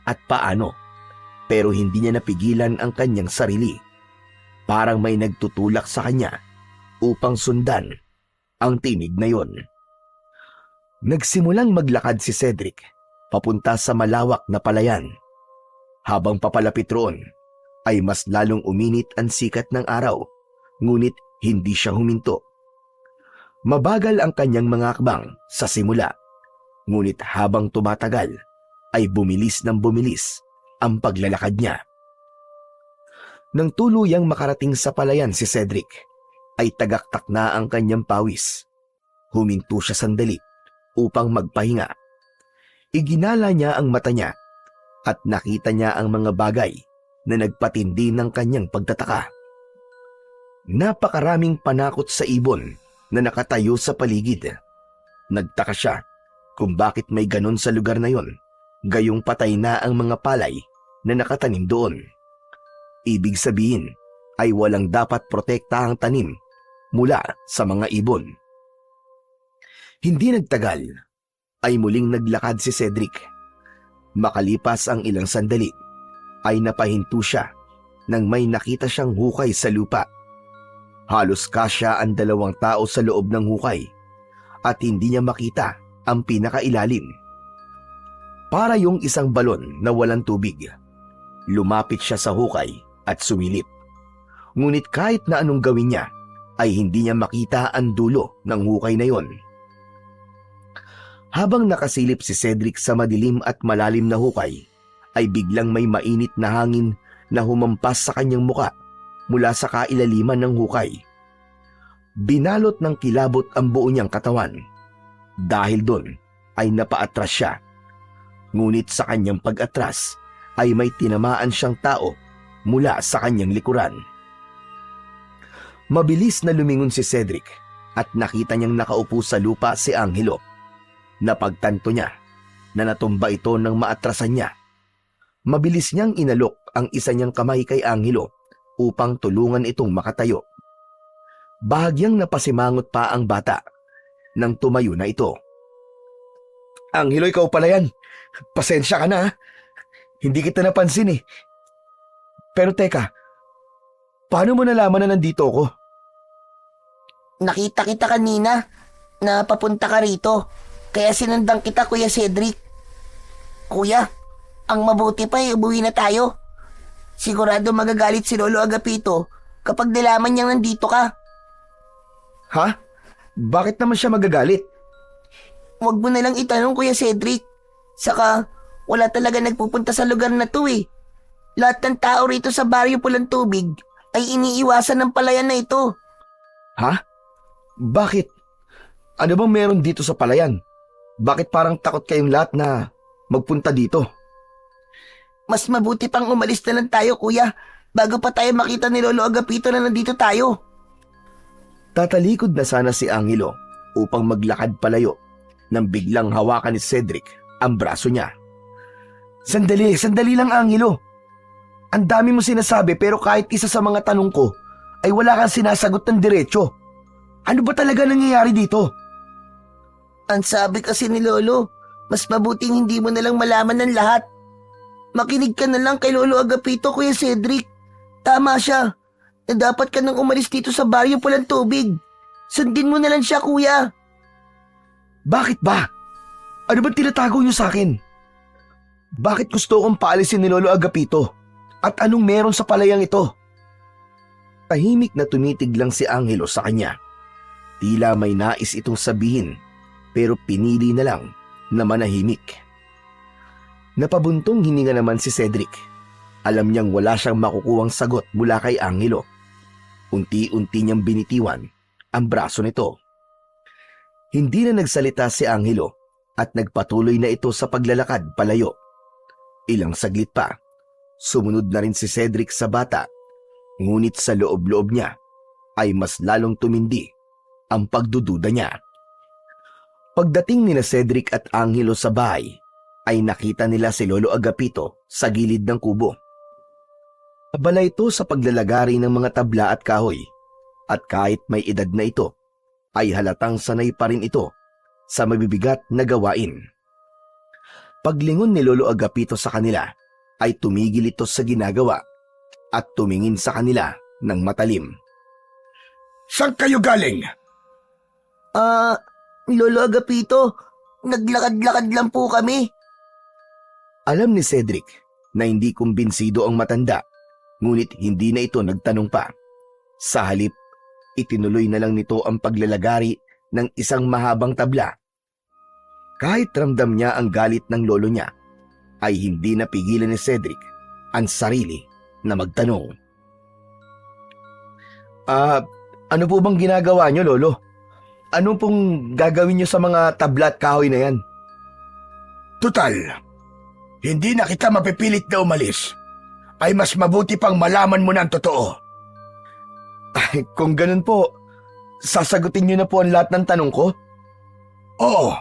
at paano, pero hindi niya napigilan ang kanyang sarili. Parang may nagtutulak sa kanya upang sundan ang tinig na yon. Nagsimulang maglakad si Cedric papunta sa malawak na palayan. Habang papalapit roon ay mas lalong uminit ang sikat ng araw, ngunit hindi siya huminto. Mabagal ang kanyang mga akbang sa simula, ngunit habang tumatagal ay bumilis ng bumilis ang paglalakad niya. Nang tuluyang makarating sa palayan si Cedric, ay tagaktak na ang kanyang pawis. Huminto siya sandali upang magpahinga. Iginala niya ang mata niya at nakita niya ang mga bagay na nagpatindi ng kanyang pagtataka. Napakaraming panakot sa ibon na nakatayo sa paligid. Nagtaka siya kung bakit may ganon sa lugar na yon, gayong patay na ang mga palay na nakatanim doon. Ibig sabihin ay walang dapat protektahang tanim mula sa mga ibon. Hindi nagtagal ay muling naglakad si Cedric. Makalipas ang ilang sandali ay napahinto siya nang may nakita siyang hukay sa lupa. Halos kasya ang 2 tao sa loob ng hukay at hindi niya makita ang pinakailalim. Para yung isang balon na walang tubig. Lumapit siya sa hukay at sumilip. Ngunit kahit na anong gawin niya ay hindi niya makita ang dulo ng hukay na yon. Habang nakasilip si Cedric sa madilim at malalim na hukay, ay biglang may mainit na hangin na humampas sa kanyang muka mula sa kailaliman ng hukay. Binalot ng kilabot ang buo niyang katawan. Dahil doon ay napaatras siya. Ngunit sa kanyang pag-atras ay may tinamaan siyang tao mula sa kanyang likuran. Mabilis na lumingon si Cedric at nakita niyang nakaupo sa lupa si Angelo. Napagtanto niya na natumba ito ng maatrasan niya. Mabilis niyang inalok ang isa niyang kamay kay Angelo upang tulungan itong makatayo. Bahagyang napasimangot pa ang bata nang tumayo na ito. Angelo, ikaw pala yan. Pasensya ka na ha. Hindi kita napansin eh. Pero teka, paano mo nalaman na nandito ako? Nakita kita kanina na papunta ka rito. Kaya sinundan kita, Kuya Cedric. Kuya, ang mabuti pa ay umuwi na tayo. Sigurado magagalit si Lolo Agapito kapag nalaman niyang nandito ka. Ha? Bakit naman siya magagalit? Huwag mo na lang itanong, Kuya Cedric. Saka, wala talaga nagpupunta sa lugar na to eh. Lahat ng tao rito sa Baryo Pulang Tubig ay iniiwasan ng palayan na ito. Ha? Bakit? Ano bang meron dito sa palayan? Bakit parang takot kayong lahat na magpunta dito? Mas mabuti pang umalis na lang tayo, Kuya, bago pa tayo makita ni Lolo Agapito na nandito tayo. Tatalikod na sana si Angelo upang maglakad palayo nang biglang hawakan ni Cedric ang braso niya. Sandali lang, Angelo. Ang dami mo sinasabi pero kahit isa sa mga tanong ko ay wala kang sinasagot ng diretso. Ano ba talaga nangyayari dito? Ang sabi kasi ni Lolo, mas mabuting hindi mo na lang malaman ng lahat. Makinig ka na lang kay Lolo Agapito, Kuya Cedric. Tama siya, na dapat ka nang umalis dito sa Baryo Pulang Tubig. Sundin mo na lang siya, kuya. Bakit ba? Ano ba tinatago niyo sa akin? Bakit gusto kong paalisin ni Lolo Agapito? At anong meron sa palayang ito? Tahimik na tumitig lang si Angelo sa kanya. Tila may nais itong sabihin, pero pinili na lang na manahimik. Napabuntong hininga naman si Cedric. Alam niyang wala siyang makukuhang sagot mula kay Angelo. Unti-unti niyang binitiwan ang braso nito. Hindi na nagsalita si Angelo at nagpatuloy na ito sa paglalakad palayo. Ilang saglit pa, sumunod na rin si Cedric sa bata, ngunit sa loob-loob niya ay mas lalong tumindi ang pagdududa niya. Pagdating nina Cedric at Angelo sa bahay, ay nakita nila si Lolo Agapito sa gilid ng kubo. Abala ito sa paglalagari ng mga tabla at kahoy, at kahit may edad na ito, ay halatang sanay pa rin ito sa mabibigat na gawain. Paglingon ni Lolo Agapito sa kanila, ay tumigil ito sa ginagawa at tumingin sa kanila ng matalim. Saan kayo galing? Lolo Agapito, naglakad-lakad lang po kami. Alam ni Cedric na hindi kumbinsido ang matanda, ngunit hindi na ito nagtanong pa. Sa halip, itinuloy na lang nito ang paglalagari ng isang mahabang tabla. Kahit ramdam niya ang galit ng lolo niya, ay hindi napigilan ni Cedric ang sarili na magtanong. Ano po bang ginagawa niyo, Lolo? Ano pong gagawin niyo sa mga tabla at kahoy na yan? Tutal, hindi na kita mapipilit na umalis. Ay mas mabuti pang malaman mo na ang totoo. Ay, kung ganun po, sasagutin niyo na po ang lahat ng tanong ko? Oo,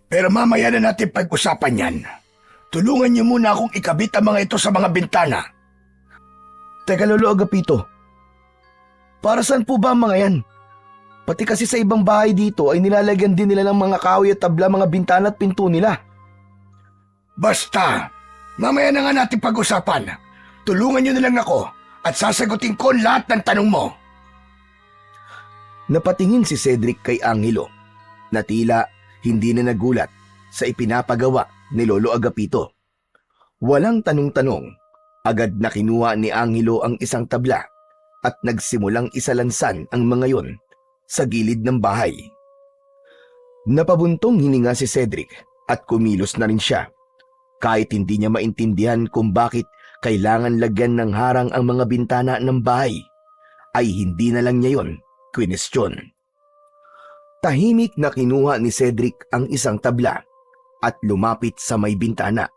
pero mamaya na natin pag-usapan yan. Tulungan niyo muna akong ikabit ang mga ito sa mga bintana. Teka, Lolo Agapito, para saan po ba ang mga yan? Pati kasi sa ibang bahay dito ay nilalagyan din nila ng mga kahoy at tabla, mga bintana at pinto nila. Basta, mamaya na nga natin pag-usapan. Tulungan niyo na lang ako at sasagutin ko lahat ng tanong mo. Napatingin si Cedric kay Angelo na tila hindi na nagulat sa ipinapagawa ni Lolo Agapito. Walang tanong-tanong, agad na kinuha ni Angelo ang isang tabla at nagsimulang isalansan ang mga yon sa gilid ng bahay. Napabuntong hininga si Cedric at kumilos na rin siya, kahit hindi niya maintindihan kung bakit kailangan lagyan ng harang ang mga bintana ng bahay, ay hindi na lang niya yon kwinestyon. Tahimik na kinuha ni Cedric ang isang tabla at lumapit sa may bintana.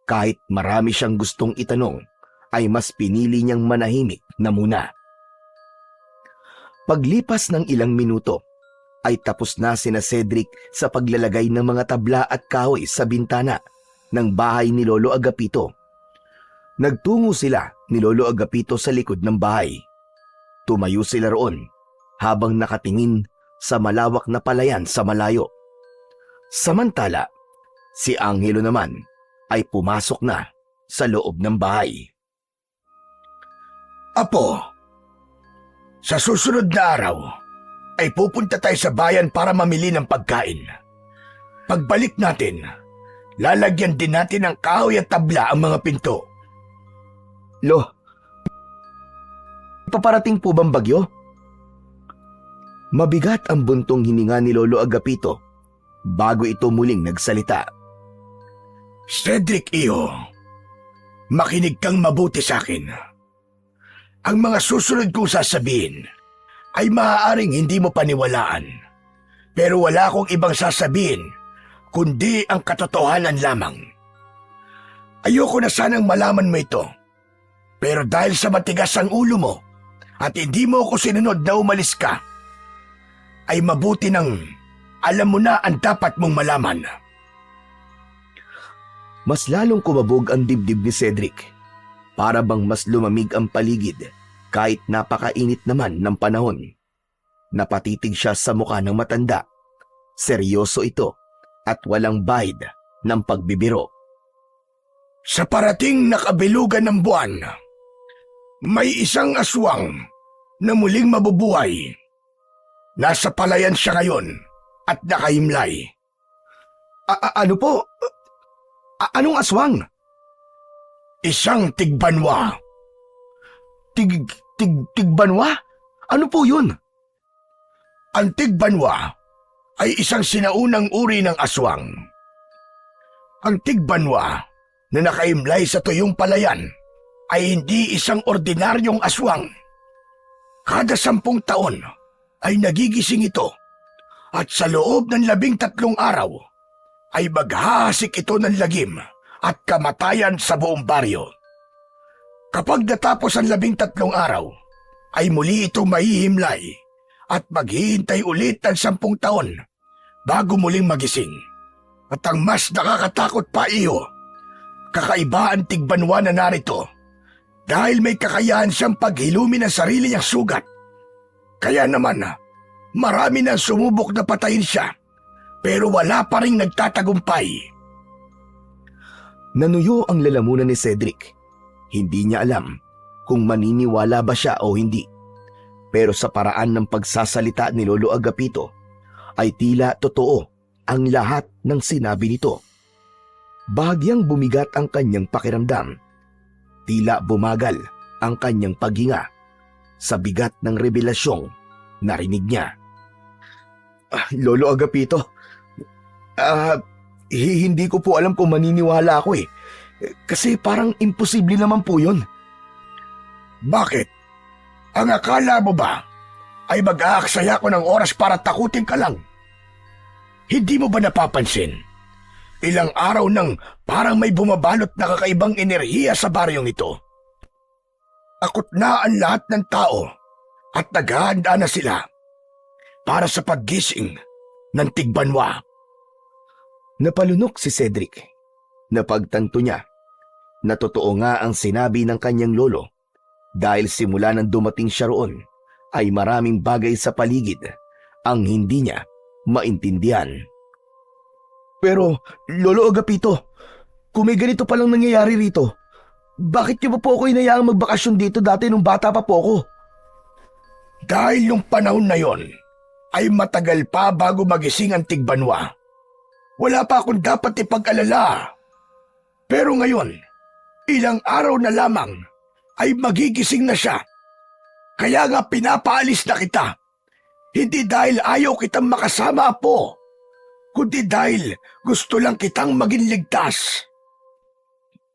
Kahit marami siyang gustong itanong, ay mas pinili niyang manahimik na muna. Paglipas ng ilang minuto, ay tapos na sina Cedric sa paglalagay ng mga tabla at kahoy sa bintana ng bahay ni Lolo Agapito. Nagtungo sila ni Lolo Agapito sa likod ng bahay. Tumayo sila roon habang nakatingin sa malawak na palayan sa malayo. Samantala, si Angelo naman ay pumasok na sa loob ng bahay. Apo, sa susunod na araw ay pupunta tayo sa bayan para mamili ng pagkain. Pagbalik natin, lalagyan din natin ng kahoy at tabla ang mga pinto. Lo, paparating po bang bagyo? Mabigat ang buntong hininga ni Lolo Agapito bago ito muling nagsalita. Cedric, iyo, makinig kang mabuti sa akin. Ang mga susunod kong sasabihin ay maaaring hindi mo paniwalaan. Pero wala akong ibang sasabihin kundi ang katotohanan lamang. Ayoko na sanang malaman mo ito. Pero dahil sa matigas ang ulo mo at hindi mo ako sinunod na umalis ka, ay mabuti nang alam mo na ang dapat mong malaman. Mas lalong kumabog ang dibdib ni Cedric. Para bang mas lumamig ang paligid kahit napakainit naman ng panahon. Napatitig siya sa mukha ng matanda. Seryoso ito at walang bahid ng pagbibiro. Sa parating na kabilugan ng buwan, may isang aswang na muling mabubuhay. Nasa palayan siya ngayon at nakahimlay. Ano po? Anong aswang? Isang tigbanwa. Tigbanwa? Ano po yun? Ang tigbanwa ay isang sinaunang uri ng aswang. Ang tigbanwa na nakahimlay sa tuyong palayan ay hindi isang ordinaryong aswang. Kada 10 taon ay nagigising ito at sa loob ng 13 araw ay maghahasik ito ng lagim at kamatayan sa buong baryo. Kapag natapos ang 13 araw, ay muli ito mahihimlay at maghihintay ulit ng 10 taon bago muling magising. At ang mas nakakatakot pa iyo, kakaiba ang tigbanwa na narito dahil may kakayahan siyang paghilumi ng sarili niyang sugat. Kaya naman, marami nang sumubok na patayin siya pero wala pa rin nagtatagumpay. Nanuyo ang lalamunan ni Cedric. Hindi niya alam kung maniniwala ba siya o hindi. Pero sa paraan ng pagsasalita ni Lolo Agapito ay tila totoo ang lahat ng sinabi nito. Bahagyang bumigat ang kanyang pakiramdam. Tila bumagal ang kanyang paghinga sa bigat ng revelasyong narinig niya. Lolo Agapito, hindi ko po alam kung maniniwala ako eh. Kasi parang imposible naman po yun. Bakit? Ang akala mo ba ay mag-aaksaya ko ng oras para takutin ka lang? Hindi mo ba napapansin? Ilang araw nang parang may bumabalot na kakaibang enerhiya sa baryong ito. Akot na ang lahat ng tao at naghahanda na sila para sa paggising ng tigbanwa. Napalunok si Cedric. Napagtanto niya na totoo nga ang sinabi ng kanyang lolo dahil simula nang dumating siya roon ay maraming bagay sa paligid ang hindi niya maintindihan. Pero, Lolo Agapito, kung may ganito palang nangyayari rito, bakit niyo pa po ako inayaang magbakasyon dito dati nung bata pa po ako? Dahil yung panahon na yon ay matagal pa bago magising ang tigbanwa. Wala pa akong dapat ipag-alala. Pero ngayon, ilang araw na lamang ay magigising na siya. Kaya nga pinapaalis na kita. Hindi dahil ayaw kitang makasama, Apo, kundi dahil gusto lang kitang maging ligtas.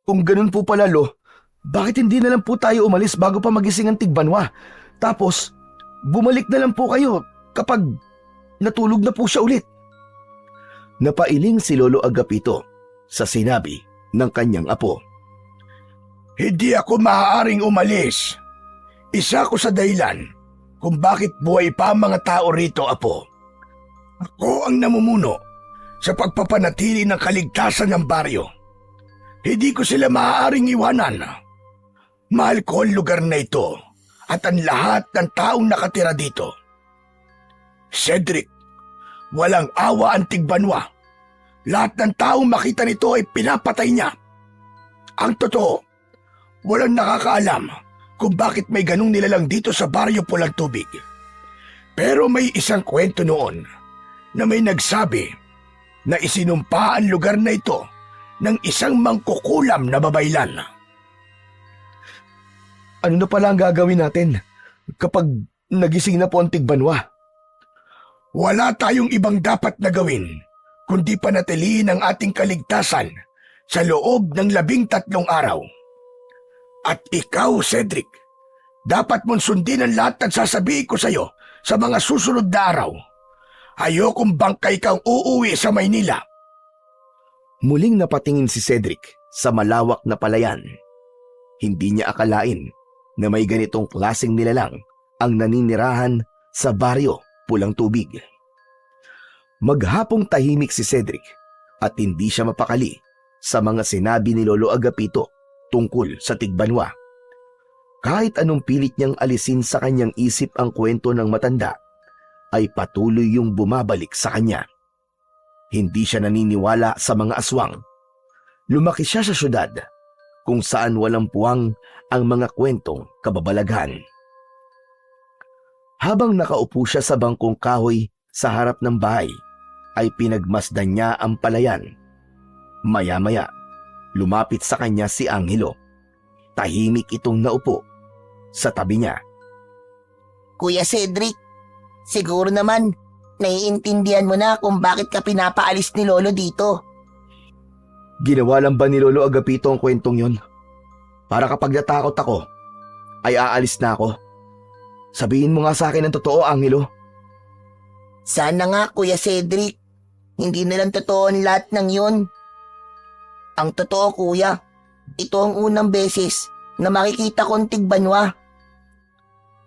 Kung ganun po pala, Lo, bakit hindi na lang po tayo umalis bago pa magising ang tigbanwa? Tapos, bumalik na lang po kayo kapag natulog na po siya ulit. Napailing si Lolo Agapito sa sinabi ng kanyang apo. Hindi ako maaaring umalis. Isa ko sa dahilan kung bakit buhay pa ang mga tao rito, Apo. Ako ang namumuno sa pagpapanatili ng kaligtasan ng baryo. Hindi ko sila maaaring iwanan. Mahal ko ang lugar na ito at ang lahat ng taong nakatira dito. Cedric, walang awa ang tigbanwa. Lahat ng taong makita nito ay pinapatay niya. Ang totoo, walang nakakaalam kung bakit may ganung nilalang dito sa baryo Pulang Tubig. Pero may isang kwento noon na may nagsabi na isinumpa ang lugar na ito ng isang mangkukulam na babaylan. Ano na pala ang gagawin natin kapag nagising na po ang tigbanwa? Wala tayong ibang dapat na gawin kundi panatilihin ang ating kaligtasan sa loob ng 13 araw. At ikaw, Cedric, dapat mong sundin ang lahat ng sasabihin ko sa iyo sa mga susunod na araw. Ayokong bangkay kang uuwi sa Maynila. Muling napatingin si Cedric sa malawak na palayan. Hindi niya akalain na may ganitong klaseng nilalang ang naninirahan sa baryo Pulang Tubig. Maghapong tahimik si Cedric at hindi siya mapakali sa mga sinabi ni Lolo Agapito tungkol sa tigbanwa. Kahit anong pilit niyang alisin sa kanyang isip ang kwento ng matanda, ay patuloy yung bumabalik sa kanya. Hindi siya naniniwala sa mga aswang. Lumaki siya sa syudad kung saan walang puwang ang mga kwentong kababalaghan. Habang nakaupo siya sa bangkong kahoy sa harap ng bahay, ay pinagmasdan niya ang palayan. Maya-maya, lumapit sa kanya si Angelo. Tahimik itong naupo sa tabi niya. Kuya Cedric, siguro naman naiintindihan mo na kung bakit ka pinapaalis ni Lolo dito. Ginawa lang ba ni Lolo Agapito ang kwentong yon? Para kapag natakot ako, ay aalis na ako. Sabihin mo nga sa akin ang totoo, Angelo. Sana nga, Kuya Cedric. Hindi na lang totoo ang lahat ng yun. Ang totoo, Kuya, ito ang unang beses na makikita kong tigbanwa.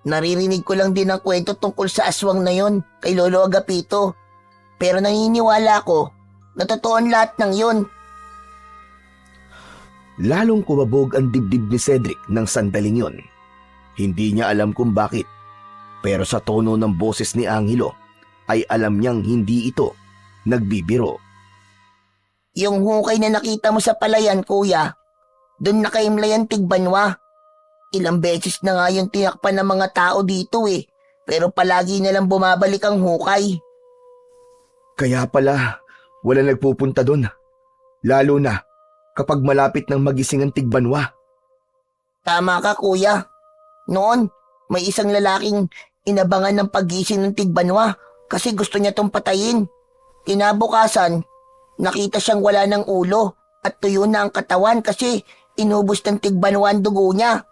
Naririnig ko lang din ang kwento tungkol sa aswang na yon kay Lolo Agapito. Pero naniniwala ko na totoo ang lahat ng yun. Lalong kumabog ang dibdib ni Cedric ng sandaling yon. Hindi niya alam kung bakit, pero sa tono ng boses ni Angelo ay alam niyang hindi ito nagbibiro. Yung hukay na nakita mo sa palayan, Kuya, doon nakaimlay ang tigbanwa. Ilang beses na nga yung tinakpan ng mga tao dito pero palagi na lang bumabalik ang hukay. Kaya pala, wala nagpupunta doon. Lalo na kapag malapit ng magising ang tigbanwa. Tama ka, Kuya. Noon, may isang lalaking inabangan ng paggising ng tigbanwa kasi gusto niya tong patayin. Kinabukasan, nakita siyang wala ng ulo at tuyo na ang katawan kasi inubos ng tigbanwa ang dugo niya.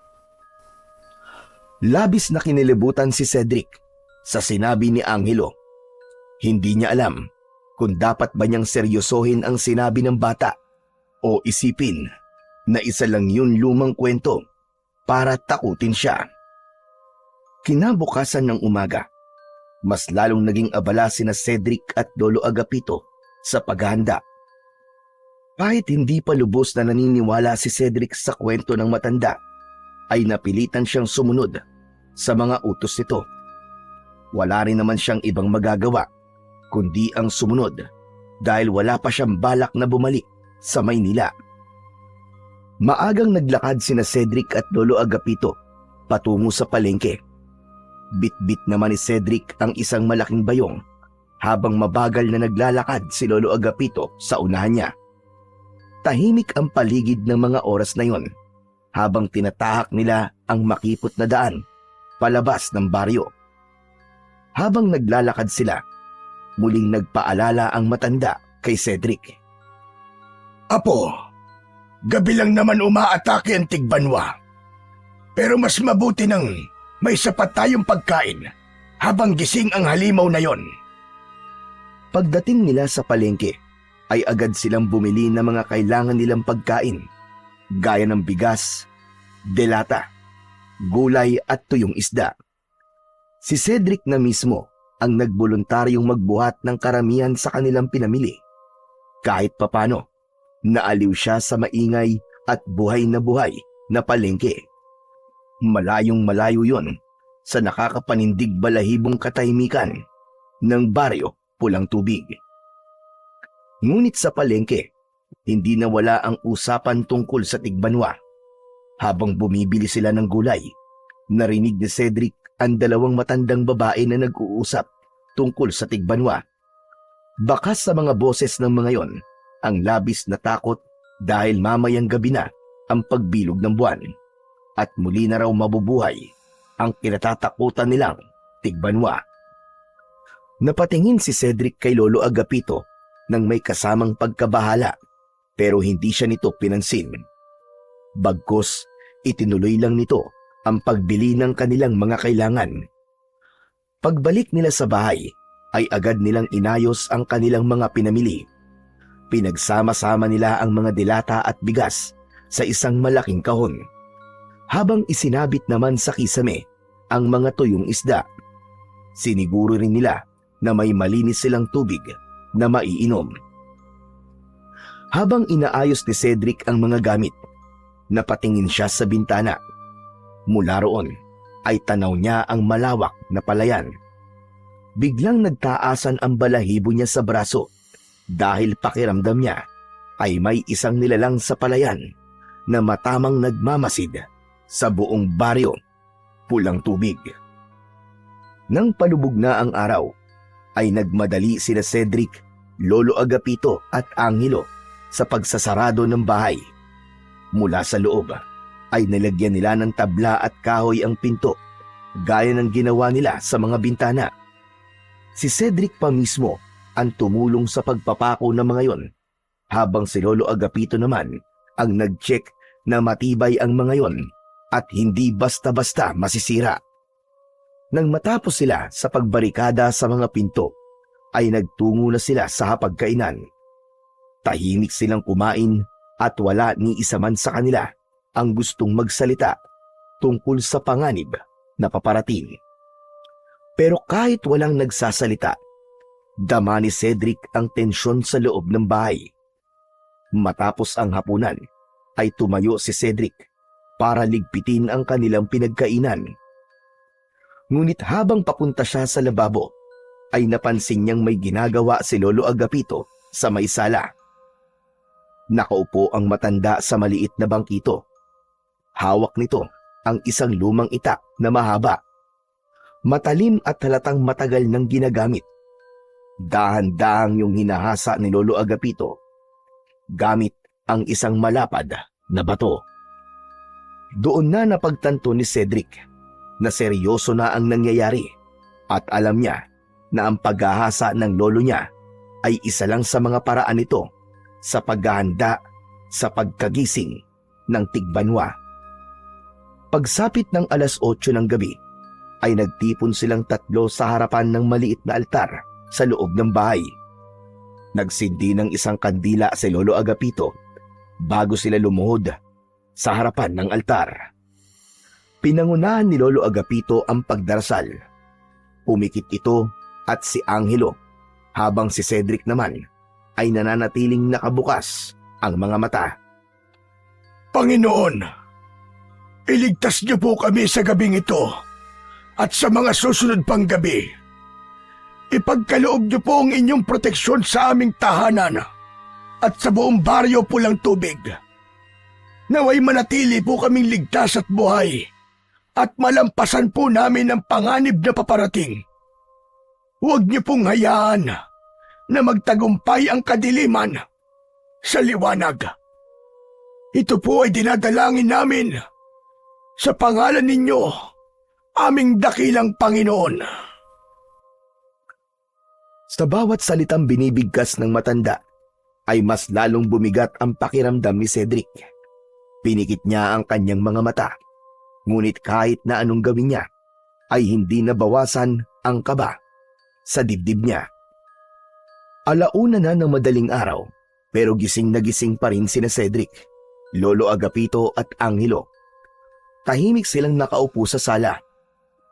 Labis na kinilibutan si Cedric sa sinabi ni Angelo. Hindi niya alam kung dapat ba niyang seryosohin ang sinabi ng bata o isipin na isa lang yun lumang kwento para takutin siya. Kinabukasan ng umaga, mas lalong naging abala sina Cedric at Lolo Agapito sa paghahanda. Kahit hindi pa lubos na naniniwala si Cedric sa kwento ng matanda, ay napilitan siyang sumunod sa mga utos nito. Wala rin naman siyang ibang magagawa kundi ang sumunod dahil wala pa siyang balak na bumalik sa Maynila. Maagang naglakad sina Cedric at Lolo Agapito patungo sa palengke. Bit-bit naman ni Cedric ang isang malaking bayong habang mabagal na naglalakad si Lolo Agapito sa unahan niya. Tahimik ang paligid ng mga oras na yon habang tinatahak nila ang makipot na daan palabas ng baryo. Habang naglalakad sila, muling nagpaalala ang matanda kay Cedric. Apo, gabi lang naman umaatake ang tigbanwa. Pero mas mabuti nang may sapat tayong pagkain habang gising ang halimaw na yon. Pagdating nila sa palengke, ay agad silang bumili ng mga kailangan nilang pagkain, gaya ng bigas, delata, gulay at tuyong isda. Si Cedric na mismo ang nagboluntaryong magbuhat ng karamihan sa kanilang pinamili. Kahit papano, naaliw siya sa maingay at buhay na palengke. Malayong malayo yon sa nakakapanindig balahibong katahimikan ng baryo Pulang Tubig. Ngunit sa palengke, hindi nawala ang usapan tungkol sa tigbanwa. Habang bumibili sila ng gulay, narinig ni Cedric ang dalawang matandang babae na nag-uusap tungkol sa tigbanwa. Bakas sa mga boses ng mga yon ang labis na takot dahil mamayang gabi na ang pagbilog ng buwan at muli na raw mabubuhay ang kinatatakutan nilang tigbanwa. Napatingin si Cedric kay Lolo Agapito nang may kasamang pagkabahala pero hindi siya nito pinansin. Bagkus, itinuloy lang nito ang pagbili ng kanilang mga kailangan. Pagbalik nila sa bahay, ay agad nilang inayos ang kanilang mga pinamili. Pinagsama-sama nila ang mga dilata at bigas sa isang malaking kahon. Habang isinabit naman sa kisame ang mga tuyong isda, siniguro rin nila na may malinis silang tubig na maiinom. Habang inaayos ni Cedric ang mga gamit, napatingin siya sa bintana. Mula roon ay tanaw niya ang malawak na palayan. Biglang nagtaasan ang balahibo niya sa braso dahil pakiramdam niya ay may isang nilalang sa palayan na matamang nagmamasid sa buong baryo Pulang Tubig. Nang palubog na ang araw, ay nagmadali sina Cedric, Lolo Agapito at Angelo sa pagsasarado ng bahay. Mula sa loob ay nilagyan nila ng tabla at kahoy ang pinto, gaya ng ginawa nila sa mga bintana. Si Cedric pa mismo ang tumulong sa pagpapako ng mga yon, habang si Lolo Agapito naman ang nag-check na matibay ang mga yon at hindi basta-basta masisira. Nang matapos sila sa pagbarikada sa mga pinto, ay nagtungo na sila sa hapagkainan. Tahimik silang kumain at wala ni isa man sa kanila ang gustong magsalita tungkol sa panganib na paparating. Pero kahit walang nagsasalita, dama ni Cedric ang tensyon sa loob ng bahay. Matapos ang hapunan, ay tumayo si Cedric para ligpitin ang kanilang pinagkainan. Ngunit habang papunta siya sa lababo, ay napansin niyang may ginagawa si Lolo Agapito sa may sala. Nakaupo ang matanda sa maliit na bangkito. Hawak nito ang isang lumang itak na mahaba. Matalim at halatang matagal nang ginagamit. Dahan-dahang yung hinahasa ni Lolo Agapito gamit ang isang malapad na bato. Doon na napagtanto ni Cedric na seryoso na ang nangyayari at alam niya na ang paghahasa ng lolo niya ay isa lang sa mga paraan nito sa paghahanda sa pagkagising ng tigbanwa. Pagsapit ng 8:00 ng gabi, ay nagtipon silang tatlo sa harapan ng maliit na altar sa loob ng bahay. Nagsindi ng isang kandila si Lolo Agapito bago sila lumuhod sa harapan ng altar. Pinangunahan ni Lolo Agapito ang pagdarasal. Pumikit ito at si Angelo, habang si Cedric naman ay nananatiling nakabukas ang mga mata. Panginoon, iligtas niyo po kami sa gabing ito at sa mga susunod pang gabi. Ipagkaloob niyo po ang inyong proteksyon sa aming tahanan at sa buong baryo Pulang Tubig. Naway manatili po kaming ligtas at buhay at malampasan po namin ang panganib na paparating. Huwag niyo pong hayaan na magtagumpay ang kadiliman sa liwanag. Ito po ay dinadalangin namin sa pangalan ninyo, aming dakilang Panginoon. Sa bawat salitang binibigkas ng matanda, ay mas lalong bumigat ang pakiramdam ni Cedric. Pinikit niya ang kanyang mga mata, ngunit kahit na anong gawin niya, ay hindi nabawasan ang kaba sa dibdib niya. Alauna na ng madaling araw, pero gising na gising pa rin sina Cedric, Lolo Agapito at Angelo. Tahimik silang nakaupo sa sala.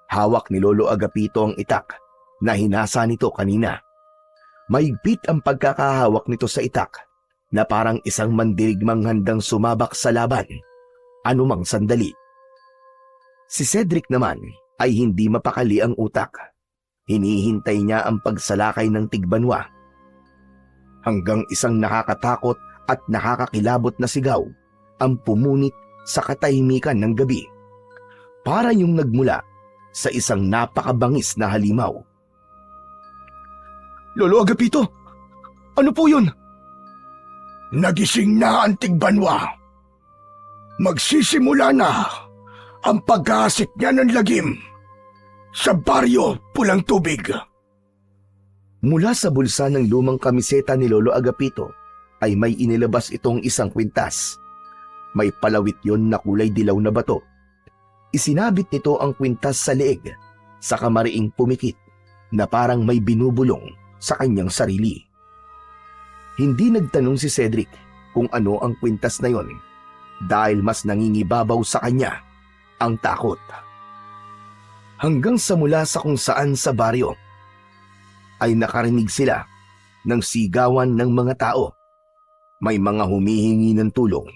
Hawak ni Lolo Agapito ang itak na hinasa nito kanina. Mahigpit ang pagkakahawak nito sa itak na parang isang mandirigmang handang sumabak sa laban, anumang sandali. Si Cedric naman ay hindi mapakali ang utak. Hinihintay niya ang pagsalakay ng tigbanwa. Hanggang isang nakakatakot at nakakakilabot na sigaw ang pumunit sa katahimikan ng gabi. Para yung nagmula sa isang napakabangis na halimaw. Lolo Agapito, ano po yun? Nagising na ang tigbanwa. Magsisimula na ang paghahasik niya ng lagim sa baryo Pulang Tubig. Mula sa bulsa ng lumang kamiseta ni Lolo Agapito ay may inilabas itong isang kwintas. May palawit yon na kulay dilaw na bato. Isinabit nito ang kwintas sa leeg, sa kamariing pumikit na parang may binubulong sa kanyang sarili. Hindi nagtanong si Cedric kung ano ang kwintas na yon dahil mas nangingibabaw sa kanya ang takot. Hanggang sa mula sa kung saan sa baryo ay nakarinig sila ng sigawan ng mga tao. May mga humihingi ng tulong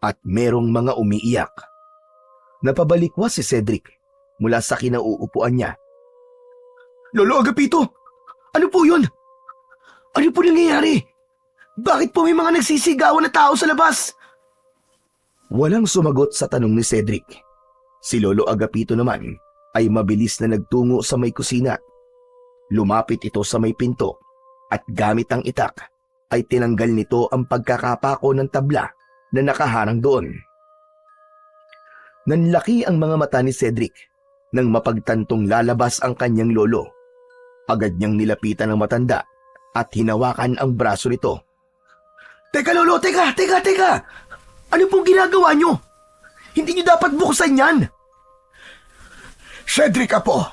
at merong mga umiiyak. Napabalikwas si Cedric mula sa kinauupuan niya. Lolo Agapito, ano po yun? Ano po nangyayari? Bakit po may mga nagsisigawan na tao sa labas? Walang sumagot sa tanong ni Cedric. Si Lolo Agapito naman ay mabilis na nagtungo sa may kusina. Lumapit ito sa may pinto at gamit ang itak ay tinanggal nito ang pagkakapako ng tabla na nakaharang doon. Nanlaki ang mga mata ni Cedric nang mapagtantong lalabas ang kanyang lolo. Agad niyang nilapitan ang matanda at hinawakan ang braso nito. Teka lolo, teka! Ano pong ginagawa nyo? Hindi nyo dapat buksan yan! Cedric apo,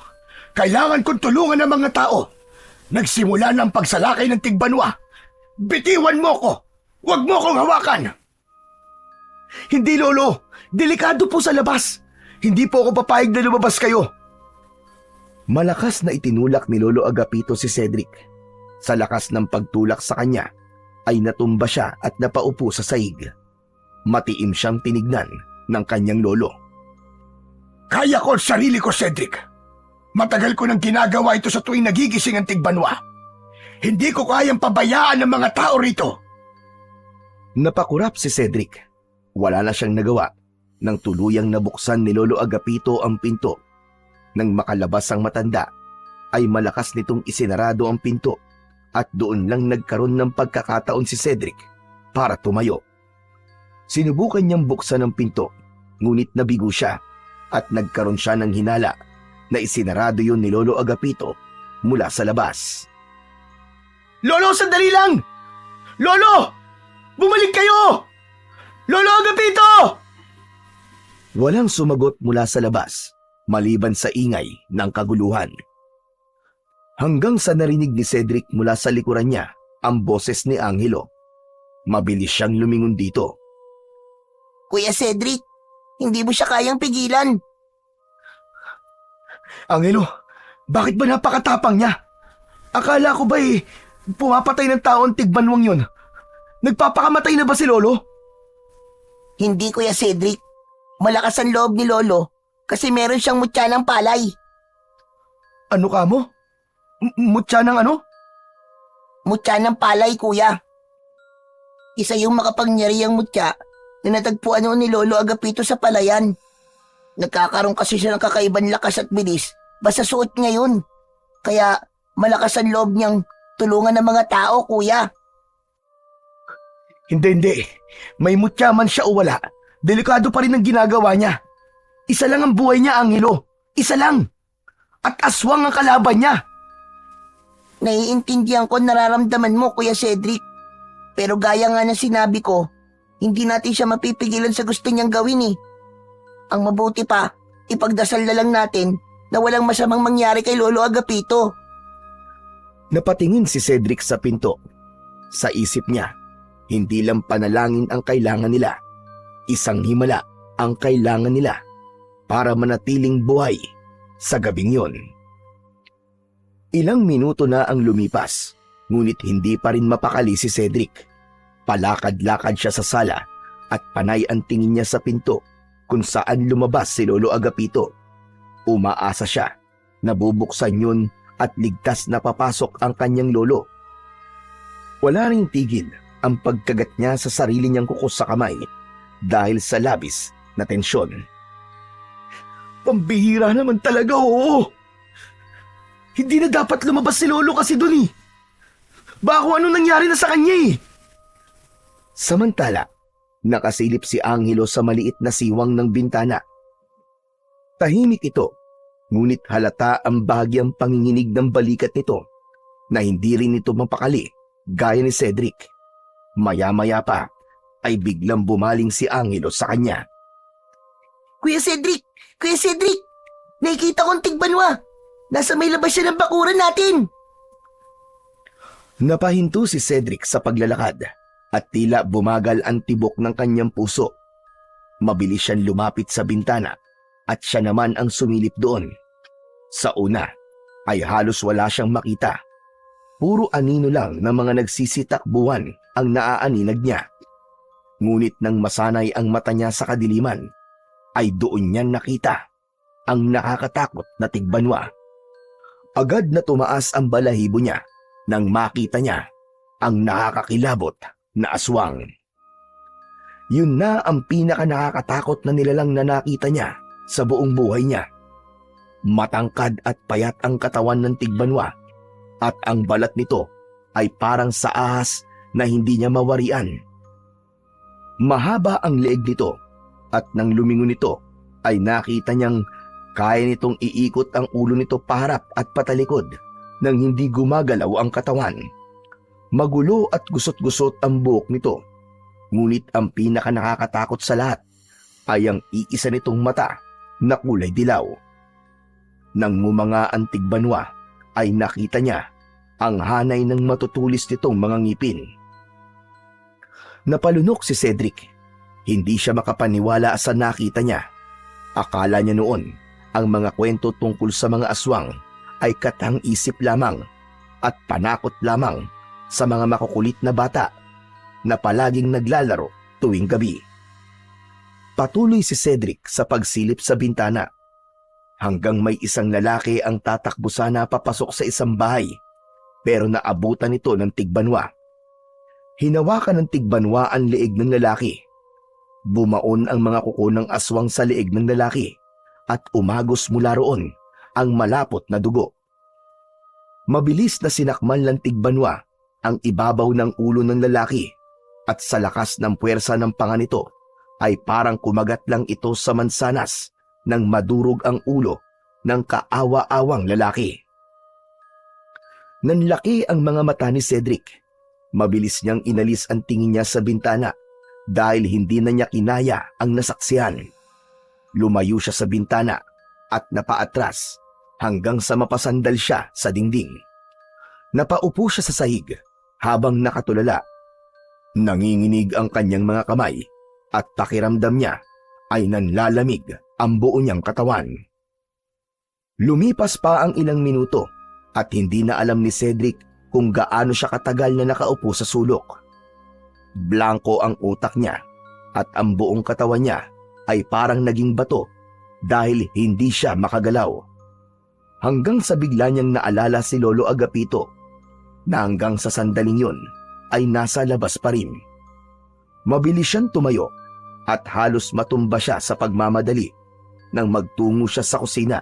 kailangan kong tulungan ng mga tao. Nagsimula ng pagsalakay ng tigbanwa. Bitiwan mo ko! Huwag mo kong hawakan! Hindi lolo, delikado po sa labas. Hindi po ako papayag na lumabas kayo. Malakas na itinulak ni Lolo Agapito si Cedric. Sa lakas ng pagtulak sa kanya, ay natumba siya at napaupo sa saig. Matiim siyang tinignan ng kanyang lolo. Kaya ko ang sarili ko, Cedric. Matagal ko nang ginagawa ito sa tuwing nagigising ang tigbanwa. Hindi ko kayang pabayaan ng mga tao rito. Napakurap si Cedric. Wala na siyang nagawa nang tuluyang nabuksan ni Lolo Agapito ang pinto. Nang makalabas ang matanda, ay malakas nitong isinarado ang pinto at doon lang nagkaroon ng pagkakataon si Cedric para tumayo. Sinubukan niyang buksan ang pinto, ngunit nabigo siya at nagkaroon siya ng hinala na isinarado yun ni Lolo Agapito mula sa labas. Lolo, sandali lang! Lolo! Bumalik kayo! Lolo Agapito! Walang sumagot mula sa labas, maliban sa ingay ng kaguluhan. Hanggang sa narinig ni Cedric mula sa likuran niya ang boses ni Angelo. Mabilis siyang lumingon dito. Kuya Cedric, hindi mo siya kayang pigilan. Angelo, bakit ba napakatapang niya? Akala ko ba pumapatay ng tao ang tigbanwang yun? Nagpapakamatay na ba si Lolo? Hindi, Kuya Cedric. Malakas ang loob ni Lolo kasi meron siyang mutya ng palay. Ano ka mo? Mutya ng ano? Mutya ng palay, Kuya. Isa yung makapangyarihang mutya na natagpuan noon ni Lolo Agapito sa palayan. Nagkakaroon kasi siya ng kakaibang lakas at bilis basta suot niya yun. Kaya malakas ang loob niyang tulungan ng mga tao, Kuya. Hindi. May mutya man siya o wala, delikado pa rin ang ginagawa niya. Isa lang ang buhay niya, Angelo. Isa lang. At aswang ang kalaban niya. Naiintindihan ko nararamdaman mo, Kuya Cedric. Pero gaya nga ng sinabi ko, hindi natin siya mapipigilan sa gusto niyang gawin eh. Ang mabuti pa, ipagdasal na lang natin na walang masamang mangyari kay Lolo Agapito. Napatingin si Cedric sa pinto. Sa isip niya, hindi lang panalangin ang kailangan nila. Isang himala ang kailangan nila para manatiling buhay sa gabing yon. Ilang minuto na ang lumipas, ngunit hindi pa rin mapakali si Cedric. Palakad-lakad siya sa sala at panay ang tingin niya sa pinto kung saan lumabas si Lolo Agapito. Umaasa siya na bubuksan yun at ligtas na papasok ang kanyang lolo. Wala ring tigil ang pagkagat niya sa sarili niyang kuko sa kamay dahil sa labis na tensyon. Pambihira naman talaga, oo. Hindi na dapat lumabas si Lolo kasi dun eh. Baka ano nangyari na sa kanya eh. Samantala, nakasilip si Angelo sa maliit na siwang ng bintana. Tahimik ito, ngunit halata ang bahagyang panginginig ng balikat nito na hindi rin ito mapakali gaya ni Cedric. Maya-maya pa ay biglang bumaling si Angelo sa kanya. Kuya Cedric! Nakikita kong tigbanwa! Nasa may labas siya ng bakuran natin! Napahinto si Cedric sa paglalakad at tila bumagal ang tibok ng kanyang puso. Mabilis siyang lumapit sa bintana at siya naman ang sumilip doon. Sa una ay halos wala siyang makita. Puro anino lang ng mga nagsisitakbuhan ang naaaninag niya. Ngunit nang masanay ang mata niya sa kadiliman, ay doon niya nakita ang nakakatakot na tigbanwa. Agad na tumaas ang balahibo niya nang makita niya ang nakakakilabot na aswang. Yun na ang pinaka nakakatakot na nilalang na nakita niya sa buong buhay niya. Matangkad at payat ang katawan ng tigbanwa at ang balat nito ay parang sa ahas na hindi niya mawarian. Mahaba ang leeg nito at nang lumingon nito ay nakita niyang kaya nitong iikot ang ulo nito paharap at patalikod nang hindi gumagalaw ang katawan. Magulo at gusot-gusot ang buhok nito, ngunit ang pinaka nakakatakot sa lahat ay ang iisa nitong mata na kulay dilaw. Nang ngumanga ang tigbanwa ay nakita niya ang hanay ng matutulis nitong mga ngipin. Napalunok si Cedric. Hindi siya makapaniwala sa nakita niya. Akala niya noon ang mga kwento tungkol sa mga aswang ay katang-isip lamang at panakot lamang sa mga makukulit na bata na palaging naglalaro tuwing gabi. Patuloy si Cedric sa pagsilip sa bintana hanggang may isang lalaki ang tatakbo sana papasok sa isang bahay, pero naabutan ito ng tigbanwa. Hinawakan ng tigbanwa ang leeg ng lalaki. Bumaon ang mga kuko ng aswang sa leeg ng lalaki at umagos mula roon ang malapot na dugo. Mabilis na sinakmal ng tigbanwa ang ibabaw ng ulo ng lalaki at sa lakas ng puwersa ng panga nito ay parang kumagat lang ito sa mansanas nang madurog ang ulo ng kaawa-awang lalaki. Nanlaki ang mga mata ni Cedric. Mabilis niyang inalis ang tingin niya sa bintana dahil hindi na niya kinaya ang nasaksihan. Lumayo siya sa bintana at napaatras hanggang sa mapasandal siya sa dingding. Napaupo siya sa sahig habang nakatulala. Nanginginig ang kanyang mga kamay at pakiramdam niya ay nanlalamig ang buo niyang katawan. Lumipas pa ang ilang minuto at hindi na alam ni Cedric kung gaano siya katagal na nakaupo sa sulok. Blanko ang utak niya at ang buong katawan niya ay parang naging bato dahil hindi siya makagalaw. Hanggang sa bigla niyang naalala si Lolo Agapito na hanggang sa sandaling yun ay nasa labas pa rin. Mabilis siyang tumayo at halos matumba siya sa pagmamadali nang magtungo siya sa kusina.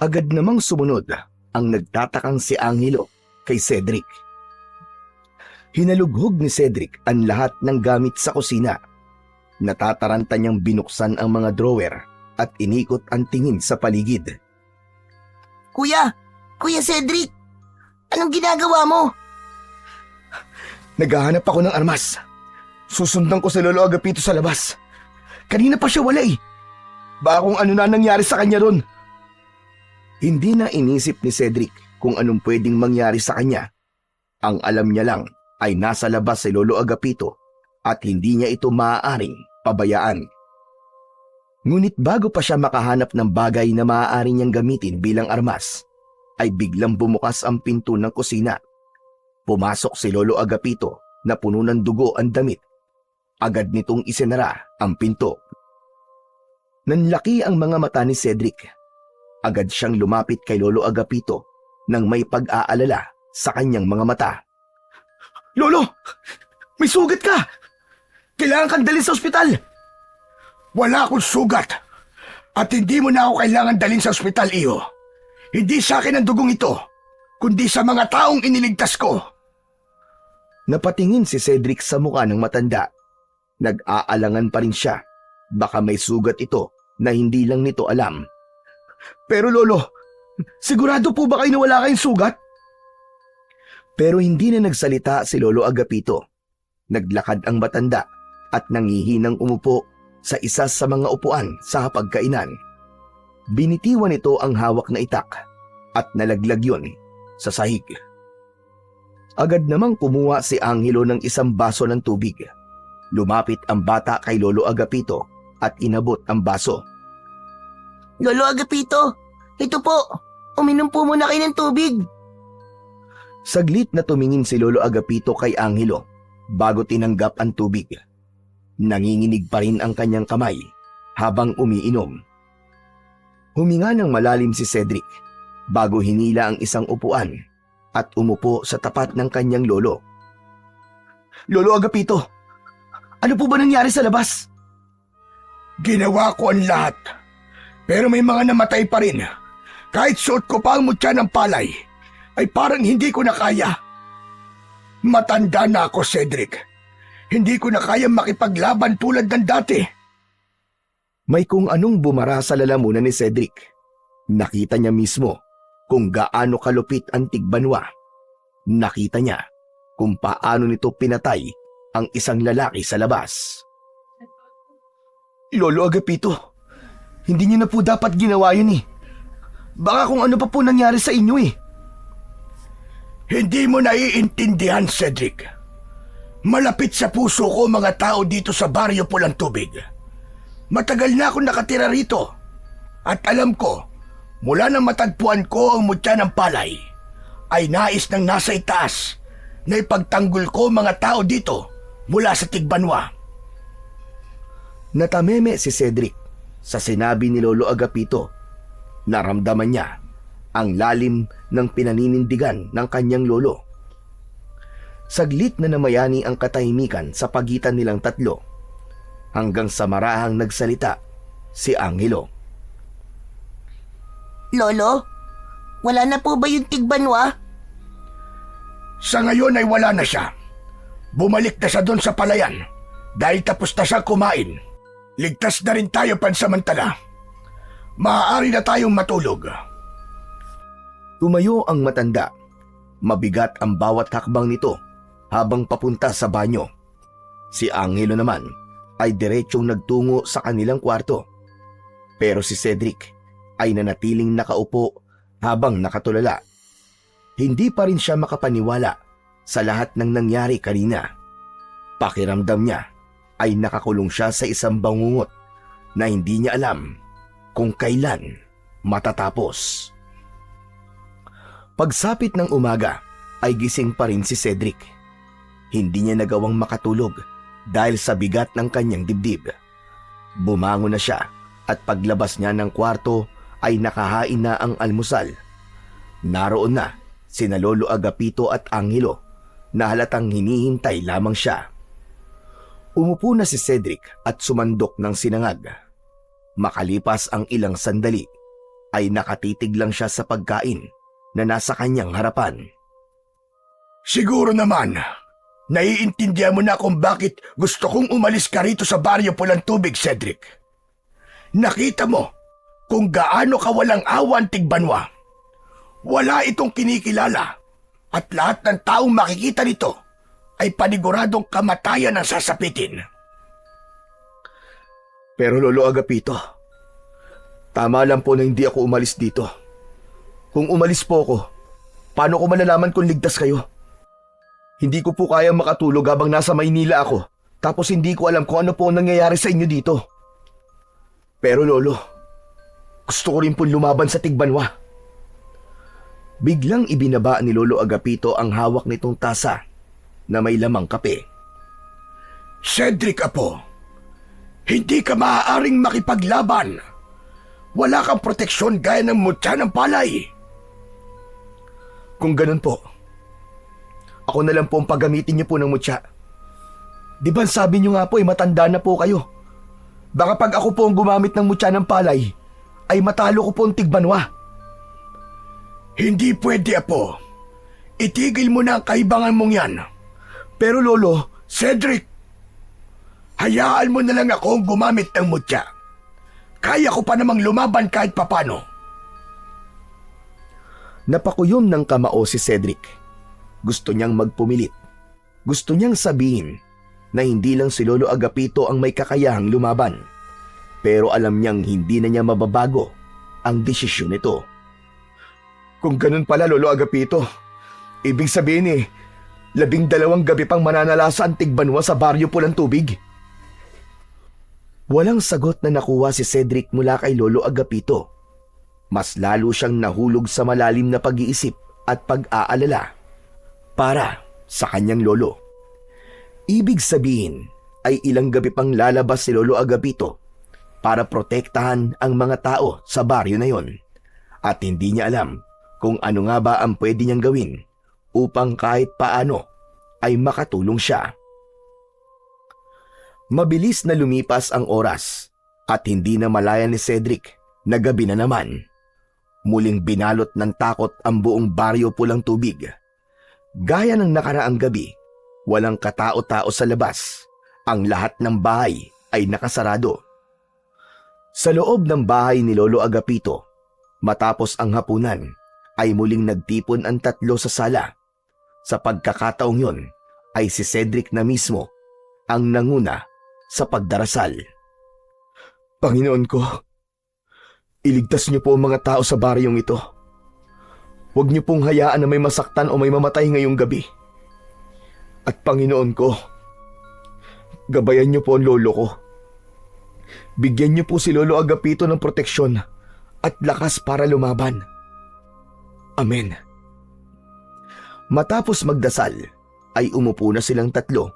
Agad namang sumunod ang nagtatakang si Angelo kay Cedric. Hinalughog ni Cedric ang lahat ng gamit sa kusina. Natataranta niyang binuksan ang mga drawer at inikot ang tingin sa paligid. Kuya! Kuya Cedric! Anong ginagawa mo? Naghahanap ako ng armas. Susundan ko si Lolo Agapito sa labas. Kanina pa siya wala eh. Baka kung ano na nangyari sa kanya ron. Hindi na inisip ni Cedric kung anong pwedeng mangyari sa kanya. Ang alam niya lang ay nasa labas si Lolo Agapito at hindi niya ito maaaring pabayaan. Ngunit bago pa siya makahanap ng bagay na maaari niyang gamitin bilang armas, ay biglang bumukas ang pinto ng kusina. Pumasok si Lolo Agapito na puno ng dugo ang damit. Agad nitong isinara ang pinto. Nanlaki ang mga mata ni Cedric. Agad siyang lumapit kay Lolo Agapito nang may pag-aalala sa kanyang mga mata. Lolo! May sugat ka! Kailangan kang dalhin sa ospital! Wala akong sugat at hindi mo na ako kailangan dalhin sa ospital, iyo. Hindi sa akin ang dugong ito, kundi sa mga taong iniligtas ko. Napatingin si Cedric sa mukha ng matanda. Nag-aalangan pa rin siya. Baka may sugat ito na hindi lang nito alam. Pero Lolo, sigurado po ba kayo na wala kayong sugat? Pero hindi na nagsalita si Lolo Agapito. Naglakad ang matanda at nangihinang umupo sa isa sa mga upuan sa hapagkainan. Binitiwan nito ang hawak na itak at nalaglag yon sa sahig. Agad namang kumuha si Angelo ng isang baso ng tubig. Lumapit ang bata kay Lolo Agapito at inabot ang baso. Lolo Agapito, ito po. Uminom po muna kayo ng tubig. Saglit na tumingin si Lolo Agapito kay Angelo bago tinanggap ang tubig. Nanginginig pa rin ang kanyang kamay habang umiinom. Huminga ng malalim si Cedric bago hinila ang isang upuan at umupo sa tapat ng kanyang lolo. Lolo Agapito, ano po ba nangyari sa labas? Ginawa ko ang lahat, pero may mga namatay pa rin Kahit suot ko pa ang mutya ng palay, ay parang hindi ko na kaya. Matanda na ako, Cedric. Hindi ko na kaya makipaglaban tulad ng dati. May kung anong bumara sa lalamunan ni Cedric. Nakita niya mismo kung gaano kalupit ang tigbanwa. Nakita niya kung paano nito pinatay ang isang lalaki sa labas. Lolo Agapito, hindi niyo na po dapat ginawa yun eh. Baka kung ano pa po nangyari sa inyo eh. Hindi mo naiintindihan, Cedric. Malapit sa puso ko mga tao dito sa Baryo Pulang Tubig. Matagal na akong nakatira rito. At alam ko, mula nang matagpuan ko ang mutya ng palay, ay nais ng nasa itaas na ipagtanggol ko mga tao dito mula sa Tigbanwa. Natameme si Cedric sa sinabi ni Lolo Agapito. Naramdaman niya ang lalim ng pinaninindigan ng kanyang lolo. Saglit na namayani ang katahimikan sa pagitan nilang tatlo hanggang sa marahang nagsalita si Angelo. Lolo, wala na po ba yung Tigbanwa? Sa ngayon ay wala na siya. Bumalik na siya doon sa palayan dahil tapos na siya kumain. Ligtas na rin tayo pansamantala. Maaari na tayong matulog. Tumayo ang matanda. Mabigat ang bawat hakbang nito habang papunta sa banyo. Si Angelo naman ay diretsyong nagtungo sa kanilang kwarto. Pero si Cedric ay nanatiling nakaupo habang nakatulala. Hindi pa rin siya makapaniwala sa lahat ng nangyari kanina. Pakiramdam niya ay nakakulong siya sa isang bangungot na hindi niya alam kung kailan matatapos. Pagsapit ng umaga ay gising pa rin si Cedric. Hindi niya nagawang makatulog dahil sa bigat ng kanyang dibdib. Bumangon na siya at paglabas niya ng kwarto ay nakahain na ang almusal. Naroon na sina Lolo Agapito at Angelo na halatang hinihintay lamang siya. Umupo na si Cedric at sumandok ng sinangag. Makalipas ang ilang sandali ay nakatitig lang siya sa pagkain na nasa kanyang harapan. Siguro naman, naiintindihan mo na kung bakit gusto kong umalis ka rito sa Baryo Pulang Tubig, Cedric. Nakita mo kung gaano kawalang awa ang Tigbanwa. Wala itong kinikilala at lahat ng taong makikita nito ay paniguradong kamatayan ang sasapitin. Pero Lolo Agapito, tama lang po na hindi ako umalis dito. Kung umalis po ako, paano ko malalaman kung ligtas kayo? Hindi ko po kayang makatulog habang nasa Maynila ako, tapos hindi ko alam kung ano po ang nangyayari sa inyo dito. Pero Lolo, gusto ko rin po lumaban sa Tigbanwa. Biglang ibinaba ni Lolo Agapito ang hawak nitong tasa na may lamang kape. Cedric, apo, hindi ka maaaring makipaglaban. Wala kang proteksyon gaya ng mutya ng palay. Kung ganun po, ako na lang po ang paggamitin niyo po ng mutya. Di ba sabi niyo nga po matanda na po kayo? Baka pag ako po ang gumamit ng mutya ng palay, ay matalo ko po ang Tigbanwa. Hindi pwede, apo. Itigil mo na ang kaibangan mong yan. Pero Lolo, Cedric, hayaan mo na lang ako gumamit ng mutya. Kaya ko pa namang lumaban kahit papano. napakuyom ng kamao si Cedric. Gusto niyang magpumilit. Gusto niyang sabihin na hindi lang si Lolo Agapito ang may kakayahang lumaban. Pero alam niyang hindi na niya mababago ang desisyon nito. Kung ganun pala, Lolo Agapito, ibig sabihin 12 gabi pang mananalasa ang Tigbanwa sa Baryo Pulang Tubig. Walang sagot na nakuha si Cedric mula kay Lolo Agapito. Mas lalo siyang nahulog sa malalim na pag-iisip at pag-aalala para sa kanyang lolo. Ibig sabihin ay ilang gabi pang lalabas si Lolo Agapito para protektahan ang mga tao sa baryo na yon. At hindi niya alam kung ano nga ba ang pwede niyang gawin upang kahit paano ay makatulong siya. Mabilis na lumipas ang oras at hindi na malaya ni Cedric na gabi na naman. Muling binalot ng takot ang buong baryo pulang tubig. Gaya ng nakaraang gabi, walang katao-tao sa labas. Ang lahat ng bahay ay nakasarado. Sa loob ng bahay ni Lolo Agapito, matapos ang hapunan, ay muling nagtipon ang tatlo sa sala. Sa pagkakataong yon, ay si Cedric na mismo ang nanguna sa pagdarasal. Panginoon ko, iligtas niyo po ang mga tao sa baryong ito. Huwag niyo pong hayaan na may masaktan o may mamatay ngayong gabi. At Panginoon ko, gabayan niyo po ang lolo ko. Bigyan niyo po si Lolo Agapito ng proteksyon at lakas para lumaban. Amen. Matapos magdasal, ay umupo na silang tatlo.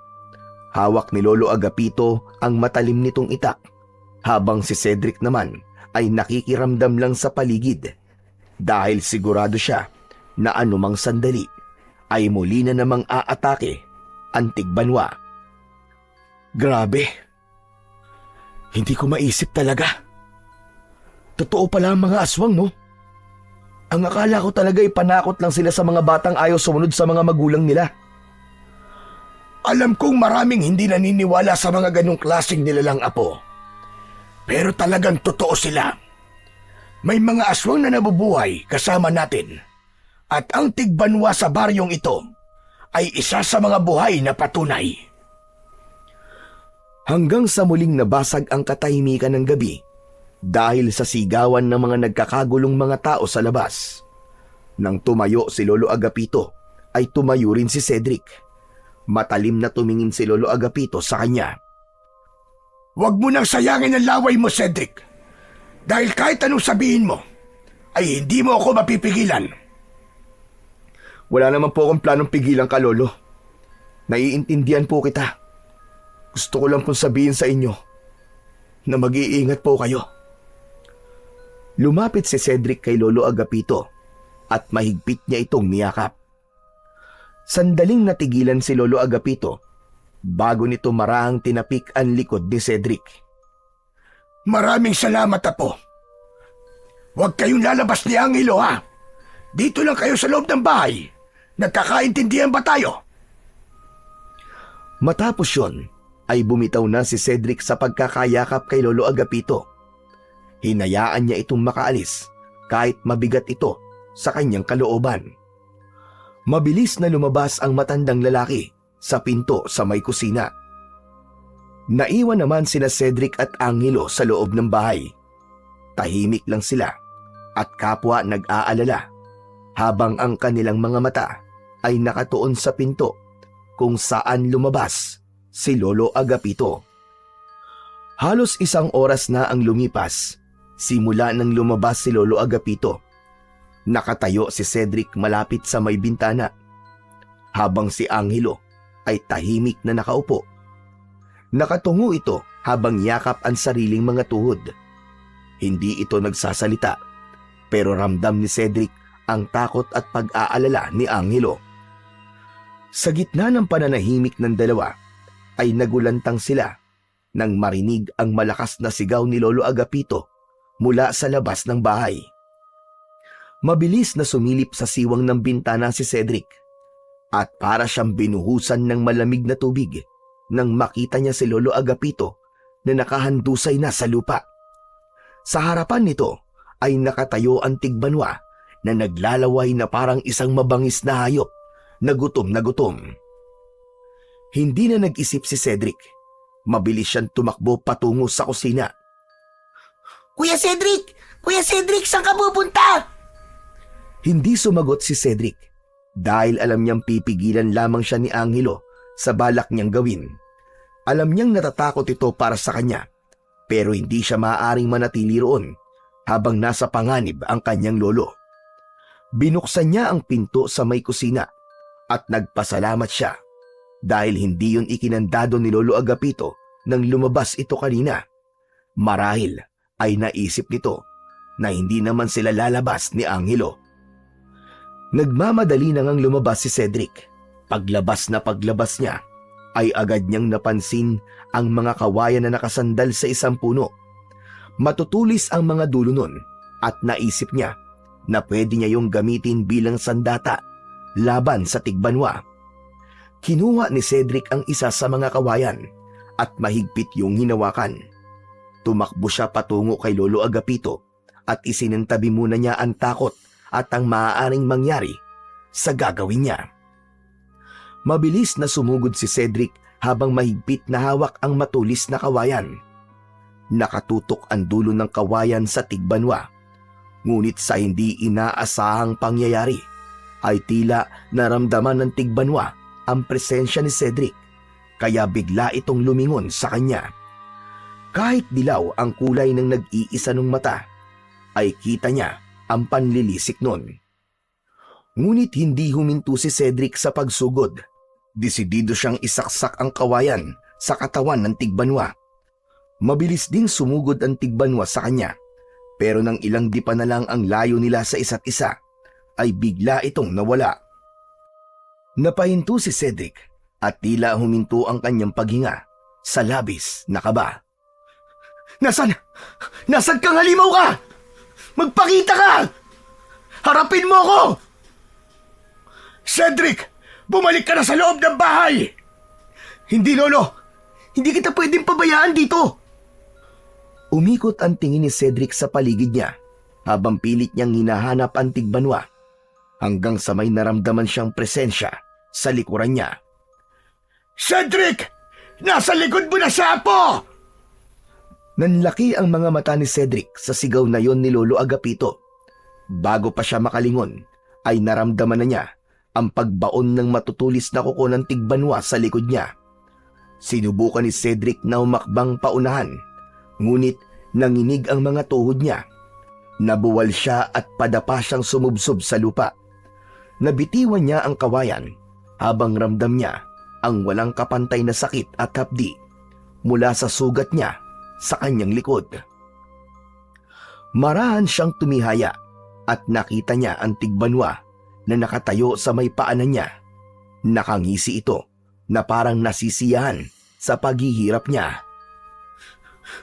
Hawak ni Lolo Agapito ang matalim nitong itak, habang si Cedric naman ay nakikiramdam lang sa paligid dahil sigurado siya na anumang sandali ay muli na namang aatake ang Tigbanwa. Grabe. Hindi ko maisip talaga. Totoo pala ang mga aswang, no? Ang akala ko talaga ay panakot lang sila sa mga batang ayaw sumunod sa mga magulang nila. Alam kong maraming hindi naniniwala sa mga ganong klaseng nilalang apo. Pero talagang totoo sila. May mga aswang na nabubuhay kasama natin. At ang Tigbanwa sa baryong ito ay isa sa mga buhay na patunay. Hanggang sa muling nabasag ang katahimikan ng gabi dahil sa sigawan ng mga nagkakagulong mga tao sa labas. Nang tumayo si Lolo Agapito, ay tumayo rin si Cedric. Matalim na tumingin si Lolo Agapito sa kanya. Huwag mo nang sayangin ang laway mo, Cedric. Dahil kahit anong sabihin mo, ay hindi mo ako mapipigilan. Wala naman po akong planong pigilan ka, Lolo. Naiintindihan po kita. Gusto ko lang pong sabihin sa inyo na mag-iingat po kayo. Lumapit si Cedric kay Lolo Agapito at mahigpit niya itong niyakap. Sandaling natigilan si Lolo Agapito bago nito marahang tinapik ang likod ni Cedric. Maraming salamat, apo. Huwag kayong lalabas ni Angelo, ha? Dito lang kayo sa loob ng bahay. Nagkakaintindihan ba tayo? Matapos yon, ay bumitaw na si Cedric sa pagkakayakap kay Lolo Agapito. Hinayaan niya itong makaalis kahit mabigat ito sa kanyang kalooban. Mabilis na lumabas ang matandang lalaki sa pinto sa may kusina. Naiwan naman sina Cedric at Angelo sa loob ng bahay. Tahimik lang sila at kapwa nag-aalala habang ang kanilang mga mata ay nakatuon sa pinto kung saan lumabas si Lolo Agapito. Halos 1 oras na ang lumipas simula nang lumabas si Lolo Agapito. Nakatayo si Cedric malapit sa may bintana, habang si Angelo ay tahimik na nakaupo. Nakatungo ito habang yakap ang sariling mga tuhod. Hindi ito nagsasalita, pero ramdam ni Cedric ang takot at pag-aalala ni Angelo. Sa gitna ng pananahimik ng dalawa, ay nagulantang sila nang marinig ang malakas na sigaw ni Lolo Agapito mula sa labas ng bahay. Mabilis na sumilip sa siwang ng bintana si Cedric at para siyang binuhusan ng malamig na tubig nang makita niya si Lolo Agapito na nakahandusay na sa lupa. Sa harapan nito ay nakatayo ang Tigbanwa na naglalaway na parang isang mabangis na hayop na gutom na gutom. Hindi na nag-isip si Cedric. Mabilis siyang tumakbo patungo sa kusina. Kuya Cedric! Kuya Cedric, saan ka pupunta? Hindi sumagot si Cedric dahil alam niyang pipigilan lamang siya ni Angelo sa balak niyang gawin. Alam niyang natatakot ito para sa kanya, pero hindi siya maaaring manatili roon habang nasa panganib ang kanyang lolo. Binuksan niya ang pinto sa may kusina at nagpasalamat siya dahil hindi yun ikinandado ni Lolo Agapito nang lumabas ito kanina. Marahil ay naisip nito na hindi naman sila lalabas ni Angelo. Nagmamadali na ngang lumabas si Cedric. Paglabas niya, ay agad niyang napansin ang mga kawayan na nakasandal sa isang puno. Matutulis ang mga dulo nun at naisip niya na pwede niya yung gamitin bilang sandata laban sa tigbanwa. Kinuha ni Cedric ang isa sa mga kawayan at mahigpit yung hinawakan. Tumakbo siya patungo kay Lolo Agapito at isinantabi muna niya ang takot at ang maaaring mangyari sa gagawin niya. Mabilis na sumugod si Cedric habang mahigpit na hawak ang matulis na kawayan. Nakatutok ang dulo ng kawayan sa tigbanwa. Ngunit sa hindi inaasahang pangyayari ay tila naramdaman ng tigbanwa ang presensya ni Cedric, kaya bigla itong lumingon sa kanya. Kahit dilaw ang kulay ng nag-iisa ng mata, ay kita niya ang panlilisik nun. Ngunit hindi huminto si Cedric sa pagsugod. Desidido siyang isaksak ang kawayan sa katawan ng tigbanwa. Mabilis ding sumugod ang tigbanwa sa kanya. Pero nang ilang dipa na lang ang layo nila sa isa't isa, ay bigla itong nawala. Napahinto si Cedric at tila huminto ang kanyang paghinga sa labis na kaba. Nasaan kang halimaw ka? Magpakita ka! Harapin mo ako! Cedric, bumalik ka na sa loob ng bahay! Hindi, Lolo. Hindi kita pwedeng pabayaan dito. Umikot ang tingin ni Cedric sa paligid niya habang pilit niyang hinahanap ang tigbanwa hanggang sa may naramdaman siyang presensya sa likuran niya. Cedric! Nasa likod mo na siya, Apo! Nanlaki ang mga mata ni Cedric sa sigaw na yon ni Lolo Agapito. Bago pa siya makalingon, ay naramdaman na niya ang pagbaon ng matutulis na kuko ng tigbanwa sa likod niya. Sinubukan ni Cedric na umakbang paunahan, ngunit nanginig ang mga tuhod niya. Nabuwal siya at padapa siyang sumubsob sa lupa. Nabitiwan niya ang kawayan habang ramdam niya ang walang kapantay na sakit at hapdi mula sa sugat niya sa kanyang likod. Marahan siyang tumihaya at nakita niya ang tigbanwa na nakatayo sa may paanan niya. Nakangisi ito na parang nasisiyahan sa paghihirap niya.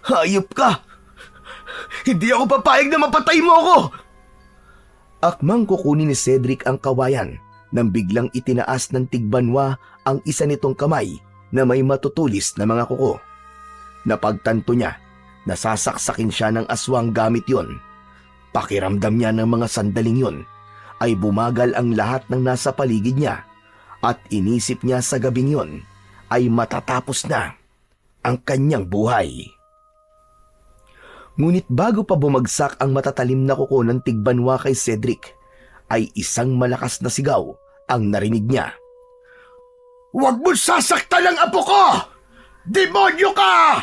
Hayop ka! Hindi ako papayag na mapatay mo ako! Akmang kukunin ni Cedric ang kawayan nang biglang itinaas ng tigbanwa ang isa nitong kamay na may matutulis na mga kuko. Napagtanto niya na sasaksakin siya ng aswang gamit yon. Pakiramdam niya ng mga sandaling yon ay bumagal ang lahat ng nasa paligid niya at inisip niya sa gabing yon ay matatapos na ang kanyang buhay. Ngunit bago pa bumagsak ang matatalim na kuko ng tigbanwa kay Cedric, ay isang malakas na sigaw ang narinig niya. Huwag mo sasaktan ang apo ko! Demonyo ka!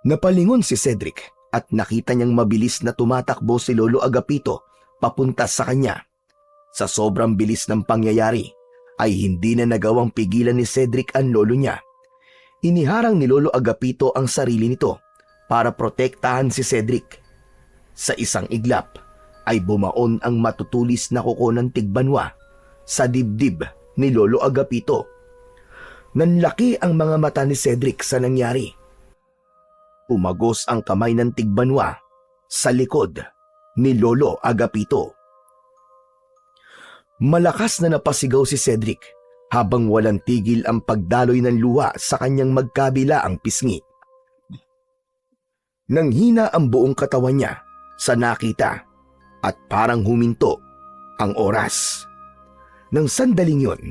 Napalingon si Cedric at nakita niyang mabilis na tumatakbo si Lolo Agapito papunta sa kanya. Sa sobrang bilis ng pangyayari, ay hindi na nagawang pigilan ni Cedric ang lolo niya. Iniharang ni Lolo Agapito ang sarili nito para protektahan si Cedric. Sa isang iglap ay bumaon ang matutulis na kuko ng tigbanwa sa dibdib ni Lolo Agapito. Nanlaki ang mga mata ni Cedric sa nangyari. Umagos ang kamay ng tigbanwa sa likod ni Lolo Agapito. Malakas na napasigaw si Cedric habang walang tigil ang pagdaloy ng luha sa kanyang magkabila ang pisngi. Nanghina ang buong katawan niya sa nakita at parang huminto ang oras. Nang sandaling yun,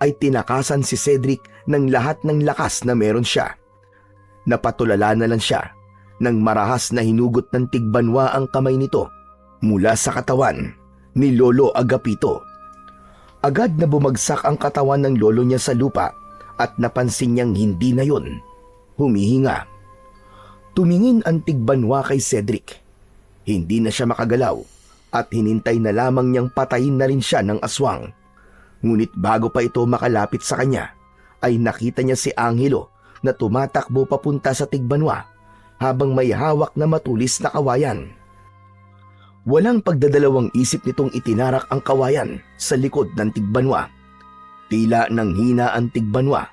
ay tinakasan si Cedric ng lahat ng lakas na meron siya. Napatulala na lang siya nang marahas na hinugot ng tigbanwa ang kamay nito mula sa katawan ni Lolo Agapito. Agad na bumagsak ang katawan ng lolo niya sa lupa at napansin niyang hindi na yun humihinga. Tumingin ang tigbanwa kay Cedric. Hindi na siya makagalaw at hinintay na lamang niyang patayin na rin siya ng aswang. Ngunit bago pa ito makalapit sa kanya, ay nakita niya si Angelo na tumatakbo papunta sa tigbanwa habang may hawak na matulis na kawayan. Walang pagdadalawang isip nitong itinarak ang kawayan sa likod ng tigbanwa. Tila nanghina ang tigbanwa,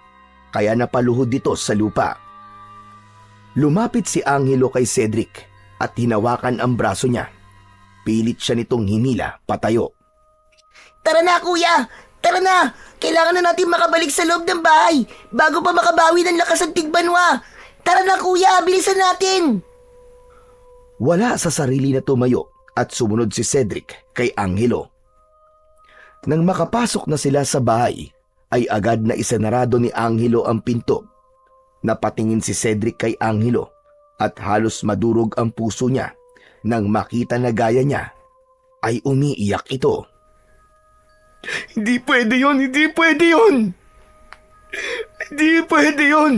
kaya napaluhod dito sa lupa. Lumapit si Angelo kay Cedric at hinawakan ang braso niya. Pilit siya nitong hinila patayo. Tara na, kuya! Tara na! Kailangan na natin makabalik sa loob ng bahay bago pa makabawi ng lakas ng tigbanwa. Tara na, kuya! Bilisan natin! Wala sa sarili na tumayo at sumunod si Cedric kay Angelo. Nang makapasok na sila sa bahay, ay agad na isinarado ni Angelo ang pinto. Napatingin si Cedric kay Angelo at halos madurog ang puso niya nang makita na gaya niya ay umiiyak ito. Hindi pwede yun! Hindi pwede yun! Hindi pwede yun!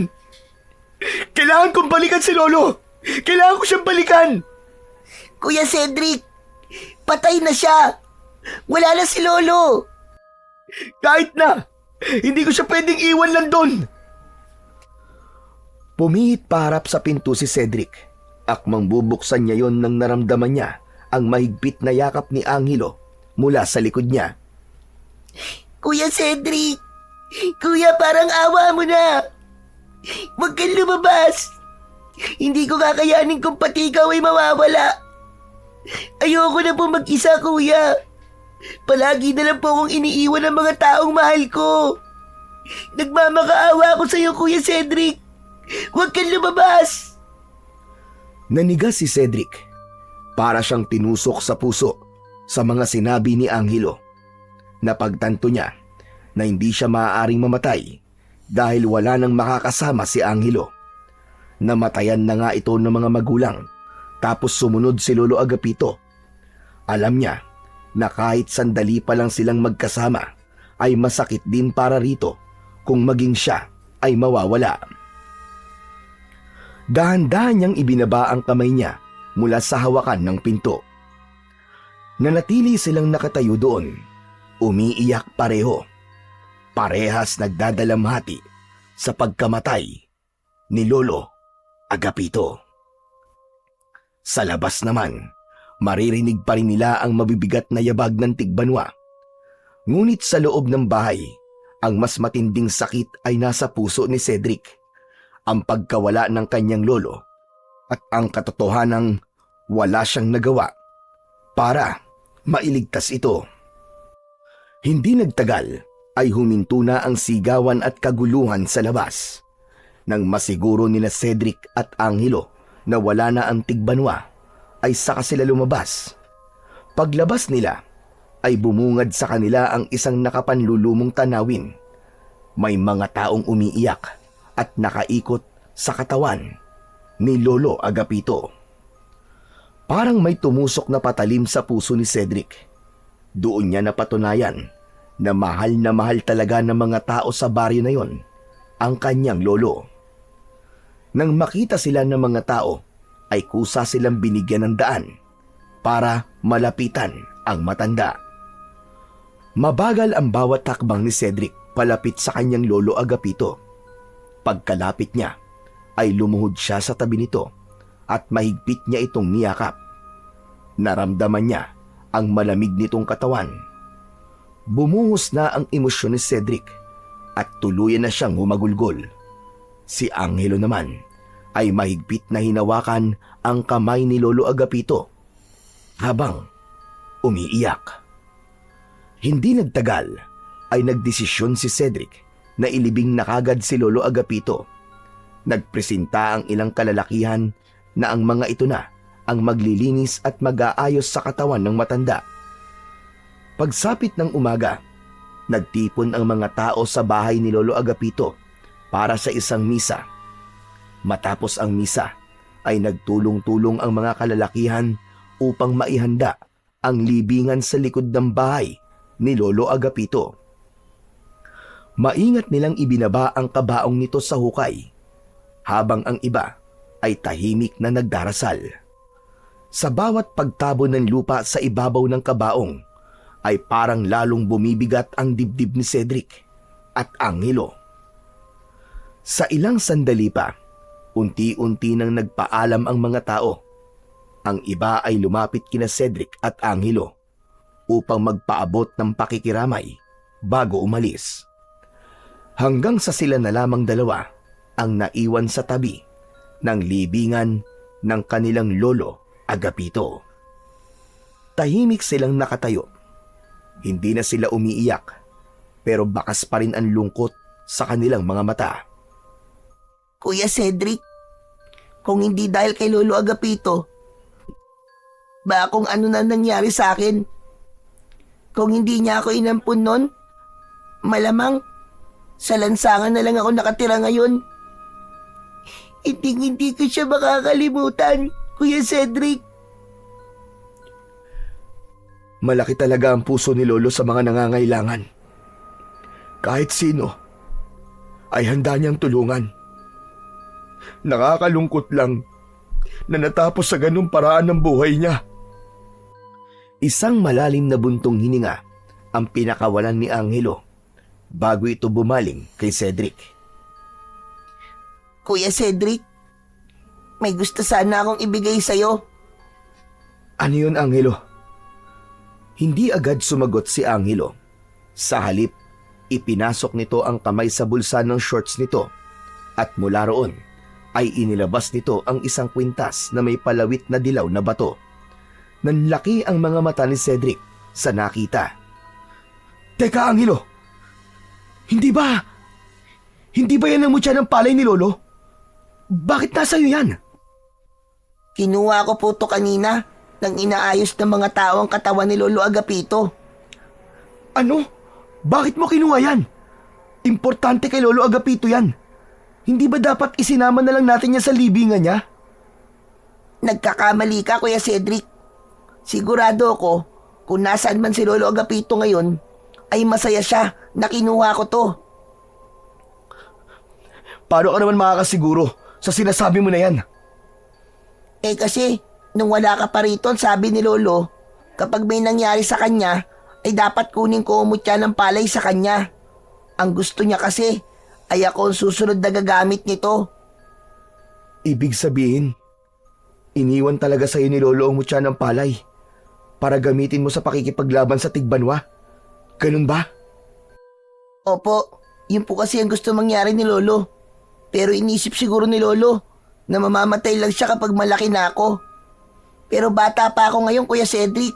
Kailangan kong balikan si Lolo! Kailangan ko siyang balikan! Kuya Cedric, patay na siya! Wala na si Lolo! Kahit na! Hindi ko siya pwedeng iwan lang doon! Pumihit paharap sa pinto si Cedric. Akmang bubuksan niya yon nang naramdaman niya ang mahigpit na yakap ni Angelo mula sa likod niya. Kuya Cedric! Kuya, parang awa mo na! Huwag kang lumabas! Hindi ko kakayanin kung pati ikaw ay mawawala! Ayoko na po mag-isa, kuya! Palagi na lang po akong iniiwan ng mga taong mahal ko! Nagmamakaawa ako sa iyo, Kuya Cedric! Huwag kang lumabas! Nanigas si Cedric. Para siyang tinusok sa puso sa mga sinabi ni Angelo. Napagtanto niya na hindi siya maaaring mamatay dahil wala nang makakasama si Angelo. Namatayan na nga ito ng mga magulang tapos sumunod si Lolo Agapito. Alam niya na kahit sandali pa lang silang magkasama ay masakit din para rito kung maging siya ay mawawala. Dahan-dahan niyang ibinaba ang kamay niya mula sa hawakan ng pinto. Nanatili silang nakatayo doon, umiiyak pareho. Parehas nagdadalamhati sa pagkamatay ni Lolo Agapito. Sa labas naman, maririnig pa rin nila ang mabibigat na yabag ng tigbanwa. Ngunit sa loob ng bahay, ang mas matinding sakit ay nasa puso ni Cedric. Ang pagkawala ng kanyang lolo at ang katotohanang wala siyang nagawa para mailigtas ito. Hindi nagtagal ay huminto na ang sigawan at kaguluhan sa labas. Nang masiguro nila Cedric at Angelo na wala na ang tigbanwa, ay saka sila lumabas. Paglabas nila, ay bumungad sa kanila ang isang nakapanlulumong tanawin. May mga taong umiiyak at nakaikot sa katawan ni Lolo Agapito. Parang may tumusok na patalim sa puso ni Cedric. Doon niya napatunayan na mahal talaga ng mga tao sa baryo na yon ang kanyang lolo. Nang makita sila ng mga tao, ay kusa silang binigyan ng daan para malapitan ang matanda. Mabagal ang bawat takbang ni Cedric palapit sa kanyang Lolo Agapito. Pagkalapit niya, ay lumuhod siya sa tabi nito at mahigpit niya itong niyakap. Naramdaman niya ang malamig nitong katawan. Bumuhos na ang emosyon ni Cedric at tuluyan na siyang humagulgol. Si Angelo naman ay mahigpit na hinawakan ang kamay ni Lolo Agapito habang umiiyak. Hindi nagtagal ay nagdesisyon si Cedric na ilibing na kagad si Lolo Agapito. Nagpresenta ang ilang kalalakihan na ang mga ito na ang maglilinis at mag-aayos sa katawan ng matanda. Pagsapit ng umaga, nagtipon ang mga tao sa bahay ni Lolo Agapito para sa isang misa. Matapos ang misa, ay nagtulong-tulong ang mga kalalakihan upang maihanda ang libingan sa likod ng bahay ni Lolo Agapito. Maingat nilang ibinaba ang kabaong nito sa hukay, habang ang iba ay tahimik na nagdarasal. Sa bawat pagtabo ng lupa sa ibabaw ng kabaong, ay parang lalong bumibigat ang dibdib ni Cedric at Angelo. Sa ilang sandali pa, unti-unti nang nagpaalam ang mga tao. Ang iba ay lumapit kina Cedric at Angelo upang magpaabot ng pakikiramay bago umalis. Hanggang sa sila na lamang dalawa ang naiwan sa tabi ng libingan ng kanilang Lolo Agapito. Tahimik silang nakatayo. Hindi na sila umiiyak, pero bakas pa rin ang lungkot sa kanilang mga mata. Kuya Cedric, kung hindi dahil kay Lolo Agapito, ba kung ano na nangyari sa akin? Kung hindi niya ako inampun nun, malamang sa lansangan na lang ako nakatira ngayon. Hindi ko siya makakalimutan, Kuya Cedric. Malaki talaga ang puso ni Lolo sa mga nangangailangan. Kahit sino ay handa niyang tulungan. Nakakalungkot lang na natapos sa ganung paraan ng buhay niya. Isang malalim na buntong hininga ang pinakawalan ni Angelo bago ito bumaling kay Cedric. Kuya Cedric, may gusto sana akong ibigay sa'yo. Ano yun, Angelo? Hindi agad sumagot si Angelo. Sa halip, ipinasok nito ang kamay sa bulsa ng shorts nito at mula roon ay inilabas nito ang isang kwintas na may palawit na dilaw na bato. Nanlaki ang mga mata ni Cedric sa nakita. Teka, Angelo! Hindi ba yan ang mutya ng palay ni Lolo? Bakit nasa iyo yan? Kinuha ko po to kanina nang inaayos ng mga tao ang katawan ni Lolo Agapito. Ano? Bakit mo kinuha yan? Importante kay Lolo Agapito yan. Hindi ba dapat isinama na lang natin yan sa libingan niya? Nagkakamali ka, Kuya Cedric. Sigurado ako, kung nasaan man si Lolo Agapito ngayon, ay masaya siya na kinuha ko to. Paano ka naman makakasiguro sa sinasabi mo na yan? Kasi, nung wala ka pa rito, sabi ni Lolo, kapag may nangyari sa kanya, ay dapat kunin ko umutya ng palay sa kanya. Ang gusto niya kasi, ay ako ang susunod na gagamit nito. Ibig sabihin, iniwan talaga sa'yo ni Lolo ang mutya ng palay para gamitin mo sa pakikipaglaban sa Tigbanwa. Ganun ba? Opo, yun po kasi ang gusto mangyari ni Lolo. Pero inisip siguro ni Lolo na mamamatay lang siya kapag malaki na ako. Pero bata pa ako ngayon, Kuya Cedric.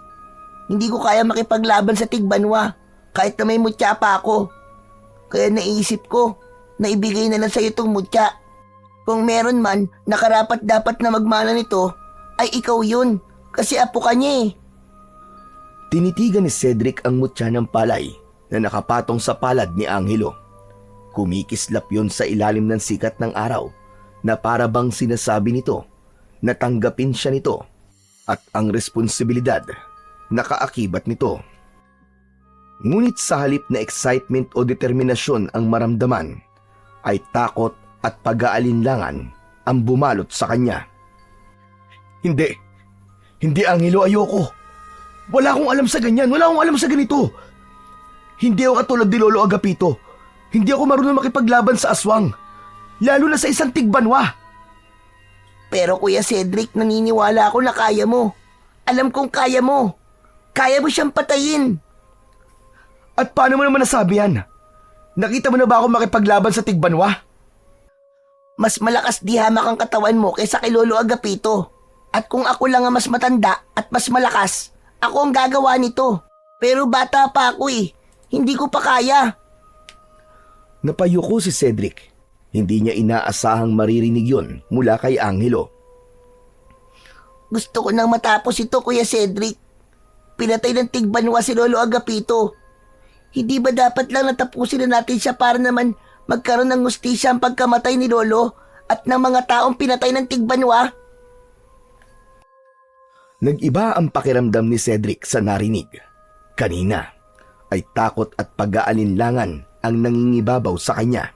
Hindi ko kaya makipaglaban sa Tigbanwa kahit na may mutya pa ako. Kaya naisip ko na ibigay na lang sa iyo itong mutya. Kung meron man na karapat dapat na magmana nito, ay ikaw yun kasi apo ka niya eh. Tinitigan ni Cedric ang mutya ng palay na nakapatong sa palad ni Angelo. Kumikislap yon sa ilalim ng sikat ng araw na para bang sinasabi nito na tanggapin siya nito at ang responsibilidad na kaakibat nito. Ngunit sa halip na excitement o determinasyon ang maramdaman, ay takot at pag-aalinlangan ang bumalot sa kanya. Hindi Angelo, ayoko. Wala akong alam sa ganyan, wala akong alam sa ganito. Hindi ako katulad ni Lolo Agapito. Hindi ako marunong makipaglaban sa aswang, lalo na sa isang Tigbanwa. Pero Kuya Cedric, naniniwala ako na kaya mo. Alam kong kaya mo. Kaya mo siyang patayin. At paano mo naman nasabi yan? Nakita mo na ba ako makipaglaban sa Tigbanwa? Mas malakas di hamak ang katawan mo kaysa kay Lolo Agapito. At kung ako lang ang mas matanda at mas malakas, ako ang gagawa nito. Pero bata pa ako eh. Hindi ko pa kaya. Napayuko si Cedric. Hindi niya inaasahang maririnig yon mula kay Angelo. Gusto ko nang matapos ito, Kuya Cedric. Pinatay ng Tigbanwa si Lolo Agapito. Hindi ba dapat lang natapusin na natin siya para naman magkaroon ng hustisya ang pagkamatay ni Lolo at ng mga taong pinatay ng Tigbanwa? Nag-iba ang pakiramdam ni Cedric sa narinig. Kanina ay takot at pag-aalinlangan ang nangingibabaw sa kanya.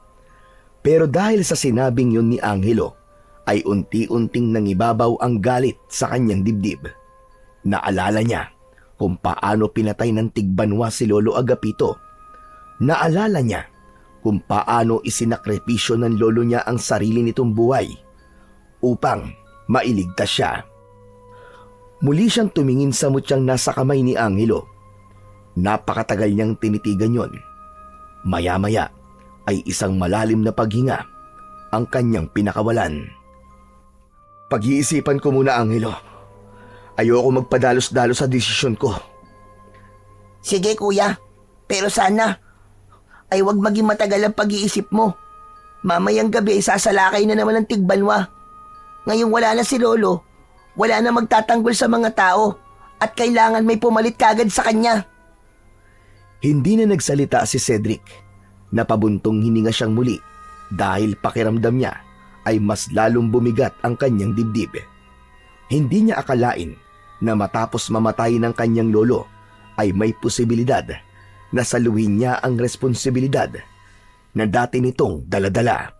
Pero dahil sa sinabing yun ni Angelo, ay unti-unting nangibabaw ang galit sa kanyang dibdib. Naalala niya kung paano pinatay ng Tigbanwa si Lolo Agapito. Naalala niya kung paano isinakripisyo ng lolo niya ang sarili nitong buhay upang mailigtas siya. Muli siyang tumingin sa mutyang nasa kamay ni Angelo. Napakatagal niyang tinitigan yon. Maya-maya ay isang malalim na paghinga ang kanyang pinakawalan. Pag-iisipan ko muna, Angelo. Ayoko magpadalos-dalos sa desisyon ko. Sige kuya, pero sana ay wag maging matagal ang pag-iisip mo. Mamayang gabi ay sasalakay na naman ang tigbanwa. Ngayong wala na si Lolo, wala na magtatanggol sa mga tao at kailangan may pumalit kagad sa kanya. Hindi na nagsalita si Cedric. Napabuntong hininga siyang muli dahil pakiramdam niya ay mas lalong bumigat ang kanyang dibdib. Hindi niya akalain na matapos mamatay ng kanyang lolo ay may posibilidad na saluhin niya ang responsibilidad na dati nitong daladala.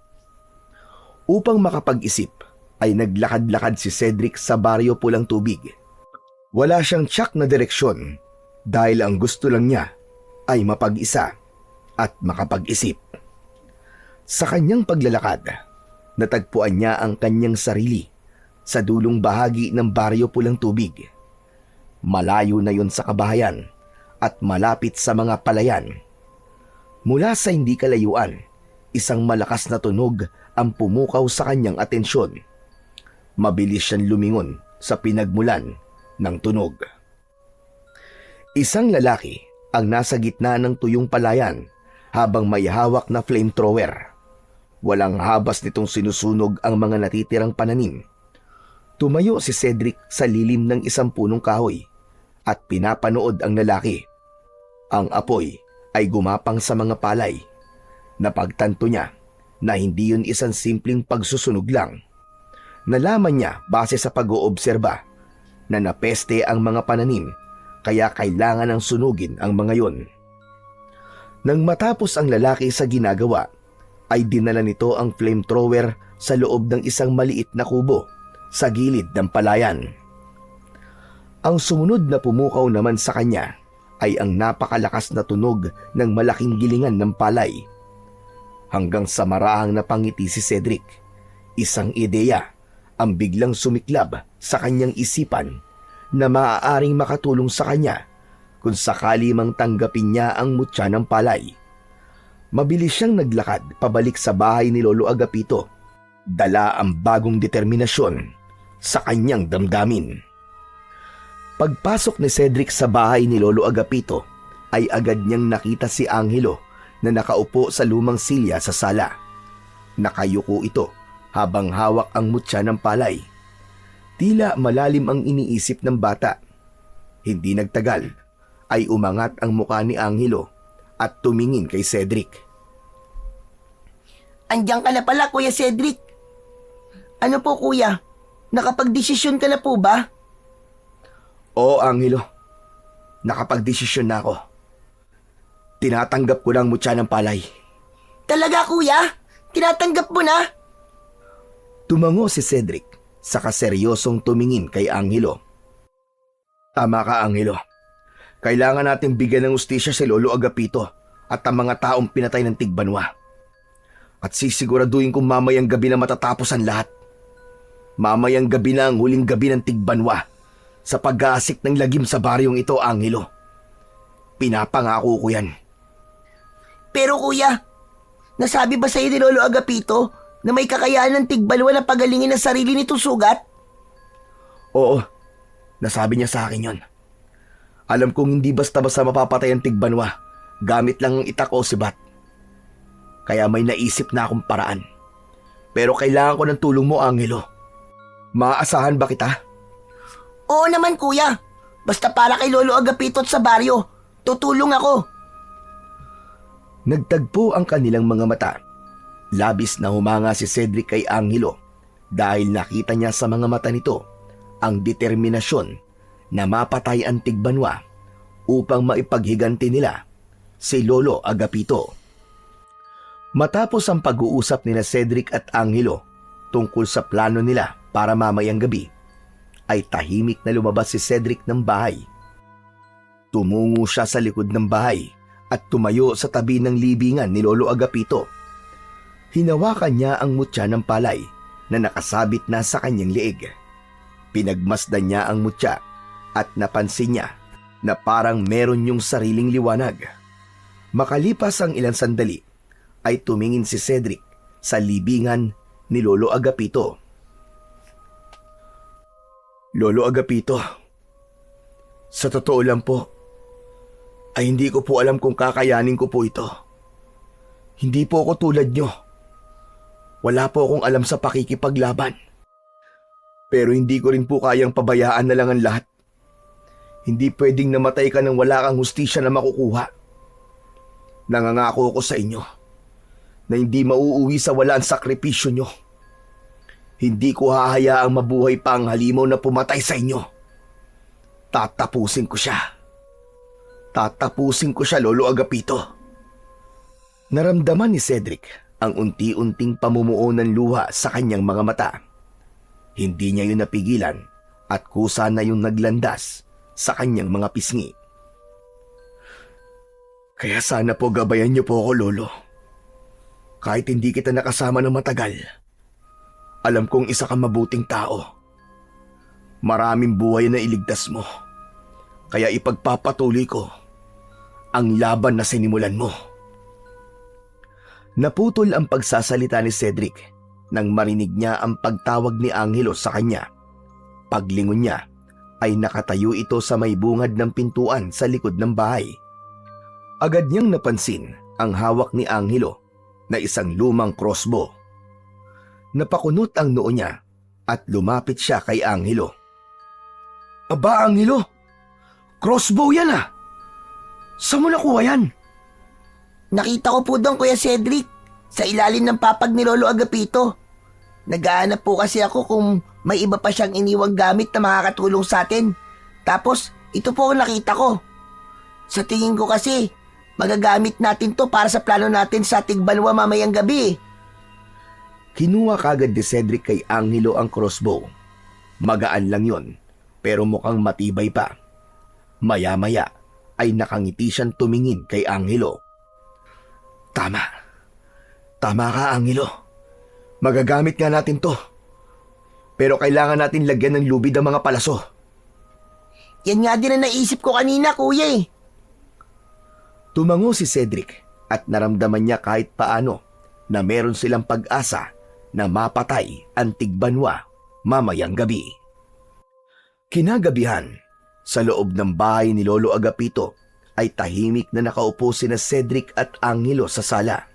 Upang makapag-isip ay naglakad-lakad si Cedric sa baryo Pulang Tubig. Wala siyang tiyak na direksyon dahil ang gusto lang niya ay mapag-isa at makapag-isip. Sa kanyang paglalakad, natagpuan niya ang kanyang sarili sa dulong bahagi ng baryo Pulang Tubig. Malayo na yon sa kabahayan at malapit sa mga palayan. Mula sa hindi kalayuan, isang malakas na tunog ang pumukaw sa kanyang atensyon. Mabilis siyang lumingon sa pinagmulan ng tunog. Isang lalaki ang nasa gitna ng tuyong palayan habang may hawak na flamethrower. Walang habas nitong sinusunog ang mga natitirang pananim. Tumayo si Cedric sa lilim ng isang punong kahoy at pinapanood ang lalaki. Ang apoy ay gumapang sa mga palay. Napagtanto niya na hindi yun isang simpleng pagsusunog lang. Nalaman niya base sa pag-oobserba na napeste ang mga pananim kaya kailangan ng sunugin ang mga yon. Nang matapos ang lalaki sa ginagawa, ay dinala nito ang flamethrower sa loob ng isang maliit na kubo sa gilid ng palayan. Ang sumunod na pumukaw naman sa kanya ay ang napakalakas na tunog ng malaking gilingan ng palay. Hanggang sa marahang napangiti si Cedric, isang ideya ang biglang sumiklab sa kanyang isipan na maaaring makatulong sa kanya kung sakali mang tanggapin niya ang mutya ng palay. Mabilis siyang naglakad pabalik sa bahay ni Lolo Agapito. Dala ang bagong determinasyon sa kanyang damdamin. Pagpasok ni Cedric sa bahay ni Lolo Agapito ay agad niyang nakita si Angelo na nakaupo sa lumang silya sa sala. Nakayuko ito habang hawak ang mutya ng palay. Tila malalim ang iniisip ng bata. Hindi nagtagal ay umangat ang mukha ni Angelo at tumingin kay Cedric. Andiyan ka na pala, Kuya Cedric. Ano po, Kuya? Nakapagdesisyon ka na po ba? Oo, Angelo. Nakapagdesisyon na ako. Tinatanggap ko lang mutya ng palay. Talaga, Kuya? Tinatanggap mo na? Tumango si Cedric sa kaseryosong tumingin kay Angelo. Tama ka, Angelo. Kailangan nating bigyan ng ustisya si Lolo Agapito at ang mga taong pinatay ng Tigbanwa. At sisiguraduhin kong mamayang gabi na matatapos ang lahat. Mamayang gabi na ang huling gabi ng Tigbanwa sa pag-aasik ng lagim sa baryong ito, Angelo. Pinapangako ko yan. Pero Kuya, nasabi ba sa'yo ni Lolo Agapito na may kakayahan ng Tigbanwa na pagalingin ang sarili nitong sugat? Oo, nasabi niya sa akin yon. Alam kong hindi basta-basta mapapatay ang Tigbanwa gamit lang ang itak o sibat. Kaya may naisip na akong paraan. Pero kailangan ko ng tulong mo, Angelo. Maaasahan ba kita? Oo naman, Kuya. Basta para kay Lolo Agapito at sa baryo, tutulong ako. Nagtagpo ang kanilang mga mata. Labis na humanga si Cedric kay Angelo dahil nakita niya sa mga mata nito ang determinasyon na mapatay ang Tigbanwa upang maipaghiganti nila si Lolo Agapito. Matapos ang pag-uusap nila Cedric at Angelo tungkol sa plano nila para mamayang gabi, ay tahimik na lumabas si Cedric ng bahay. Tumungo siya sa likod ng bahay at tumayo sa tabi ng libingan ni Lolo Agapito. Hinawakan niya ang mutya ng palay na nakasabit na sa kanyang leeg. Pinagmasdan niya ang mutya at napansin niya na parang meron yung sariling liwanag. Makalipas ang ilang sandali, ay tumingin si Cedric sa libingan ni Lolo Agapito. Lolo Agapito, Sa totoo lang po, ay hindi ko po alam kung kakayanin ko po ito. Hindi po ako tulad nyo. Wala po akong alam sa pakikipaglaban. Pero hindi ko rin po kayang pabayaan na lang ang lahat. Hindi pwedeng namatay ka nang wala kang hustisya na makukuha. Nangangako ako sa inyo na hindi mauuwi sa wala ang sakripisyo nyo. Hindi ko hahayaang mabuhay pa ang halimaw na pumatay sa inyo. Tatapusin ko siya. Tatapusin ko siya, Lolo Agapito. Naramdaman ni Cedric ang unti-unting pamumuo ng luha sa kanyang mga mata. Hindi niya yun napigilan at kusa na yung naglandas sa kanyang mga pisngi. Kaya sana po gabayan niyo po ako, Lolo. Kahit hindi kita nakasama ng matagal, alam kong isa kang mabuting tao. Maraming buhay na iligtas mo. Kaya ipagpapatuloy ko ang laban na sinimulan mo. Naputol ang pagsasalita ni Cedric nang marinig niya ang pagtawag ni Angelo sa kanya. Paglingon niya ay nakatayo ito sa may bungad ng pintuan sa likod ng bahay. Agad niyang napansin ang hawak ni Angelo na isang lumang crossbow. Napakunot ang noo niya at lumapit siya kay Angelo. Aba, Angelo! Crossbow yan ah! Saan mo nakuha yan? Nakita ko po doon, Kuya Cedric, sa ilalim ng papag ni Lolo Agapito. Naghahanap po kasi ako kung may iba pa siyang iniwang gamit na makakatulong sa atin. Tapos, ito po ang nakita ko. Sa tingin ko kasi, magagamit natin to para sa plano natin sa Tigbanwa mamayang gabi. Kinuha kagad ni Cedric kay Angelo ang crossbow. Magaan lang yon, pero mukhang matibay pa. Maya-maya ay nakangiti siyang tumingin kay Angelo. Tama. Tama ka, Angelo. Magagamit nga natin to. Pero kailangan natin lagyan ng lubid ang mga palaso. Yan nga din ang naisip ko kanina, Kuya eh. Tumango si Cedric at naramdaman niya kahit paano na meron silang pag-asa na mapatay ang Tigbanwa mamayang gabi. Kinagabihan, sa loob ng bahay ni Lolo Agapito ay tahimik na nakaupo sina Cedric at Angelo sa sala.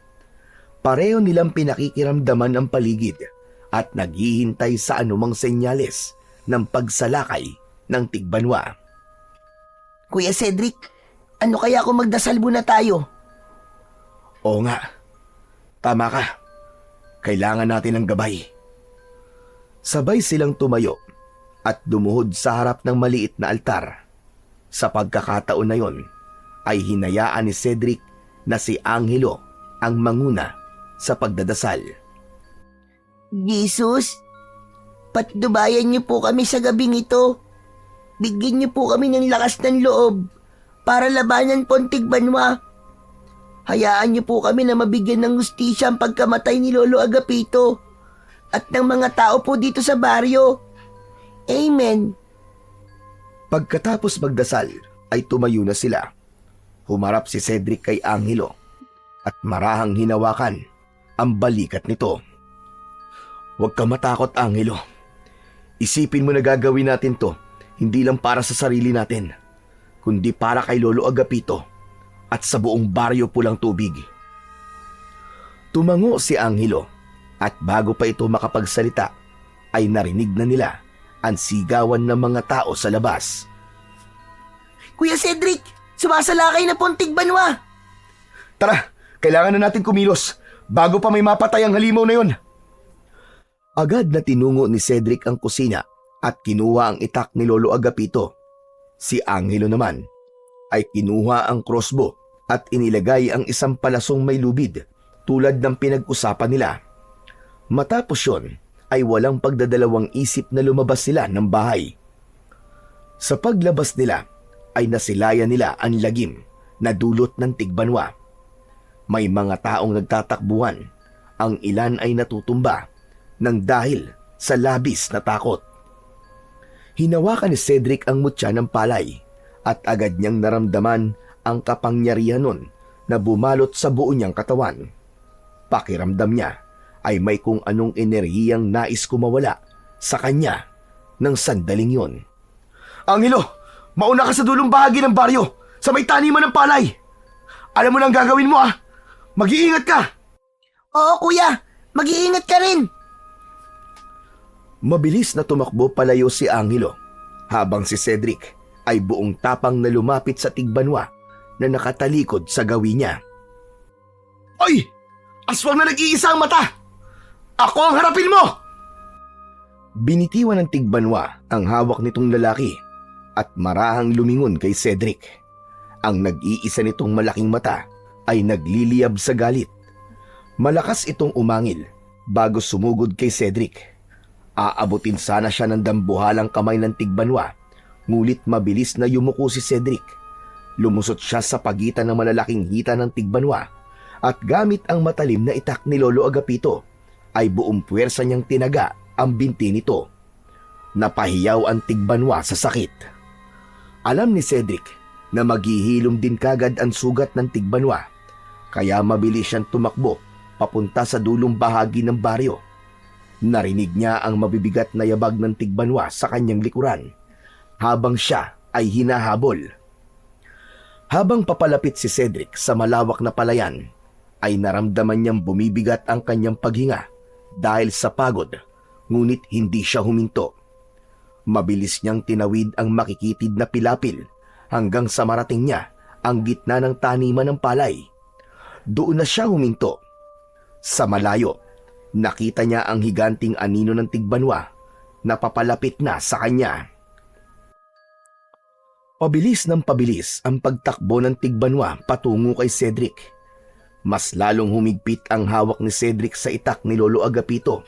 Pareho nilang pinakikiramdaman ang paligid at naghihintay sa anumang senyales ng pagsalakay ng Tigbanwa. Kuya Cedric, ano kaya kung magdasal muna tayo? Oo nga, tama ka. Kailangan natin ng gabay. Sabay silang tumayo at dumuhod sa harap ng maliit na altar. Sa pagkakataon na yon, ay hinayaan ni Cedric na si Angelo ang manguna sa pagdadasal. Jesus, patnubayan niyo po kami sa gabing ito. Bigyan niyo po kami ng lakas ng loob para labanan po ang Tigbanwa. Hayaan niyo po kami na mabigyan ng hustisya ang pagkamatay ni Lolo Agapito at ng mga tao po dito sa baryo. Amen. Pagkatapos magdasal ay tumayo na sila. Humarap si Cedric kay Angelo at marahang hinawakan ang balikat nito. Huwag ka matakot, Angelo. Isipin mo na gagawin natin to hindi lang para sa sarili natin, kundi para kay Lolo Agapito at sa buong baryo Pulang Tubig. Tumango si Angelo at bago pa ito makapagsalita ay narinig na nila ang sigawan ng mga tao sa labas. Kuya Cedric, sumasalakay na po ang Tigbanwa. Tara, kailangan na natin kumilos bago pa may mapatay ang halimaw na yon. Agad na tinungo ni Cedric ang kusina at kinuha ang itak ni Lolo Agapito. Si Angelo naman ay kinuha ang crossbow at inilagay ang isang palasong may lubid tulad ng pinag-usapan nila. Matapos yon ay walang pagdadalawang isip na lumabas sila ng bahay. Sa paglabas nila ay nasilayan nila ang lagim na dulot ng Tigbanwa. May mga taong nagtatakbuhan, ang ilan ay natutumba nang dahil sa labis na takot. Hinawakan ni Cedric ang mutya ng palay at agad niyang naramdaman ang kapangyarihan nun na bumalot sa buo niyang katawan. Pakiramdam niya ay may kung anong enerhiyang nais kumawala sa kanya ng sandaling yon. Angelo, Mauna ka sa dulong bahagi ng baryo, sa may taniman ng palay. Alam mo na ang gagawin mo Mag-iingat ka. Oo kuya, mag-iingat ka rin. Mabilis na tumakbo palayo si Angelo, habang si Cedric ay buong tapang na lumapit sa tigbanwa na nakatalikod sa gawin niya. Oy! Aswang na nag-iisa ang mata! Ako ang harapin mo! Binitiwan ng tigbanwa ang hawak nitong lalaki at marahang lumingon kay Cedric. Ang nag-iisa nitong malaking mata ay nagliliyab sa galit. Malakas itong umangil bago sumugod kay Cedric. Aabutin sana siya ng dambuhalang kamay ng tigbanwa, ngulit mabilis na yumuko si Cedric. Lumusot siya sa pagitan ng malalaking hita ng tigbanwa at gamit ang matalim na itak ni Lolo Agapito ay buong puwersa niyang tinaga ang binti nito. Napahiyaw ang tigbanwa sa sakit. Alam ni Cedric na maghihilom din kagad ang sugat ng tigbanwa, kaya mabilis siyang tumakbo papunta sa dulong bahagi ng baryo. Narinig niya ang mabibigat na yabag ng tigbanwa sa kanyang likuran habang siya ay hinahabol. Habang papalapit si Cedric sa malawak na palayan, ay naramdaman niyang bumibigat ang kanyang paghinga dahil sa pagod, ngunit hindi siya huminto. Mabilis niyang tinawid ang makikitid na pilapil hanggang sa marating niya ang gitna ng taniman ng palay. Doon na siya huminto. Sa malayo, nakita niya ang higanting anino ng tigbanwa na papalapit na sa kanya. Pabilis ng pabilis ang pagtakbo ng tigbanwa patungo kay Cedric. Mas lalong humigpit ang hawak ni Cedric sa itak ni Lolo Agapito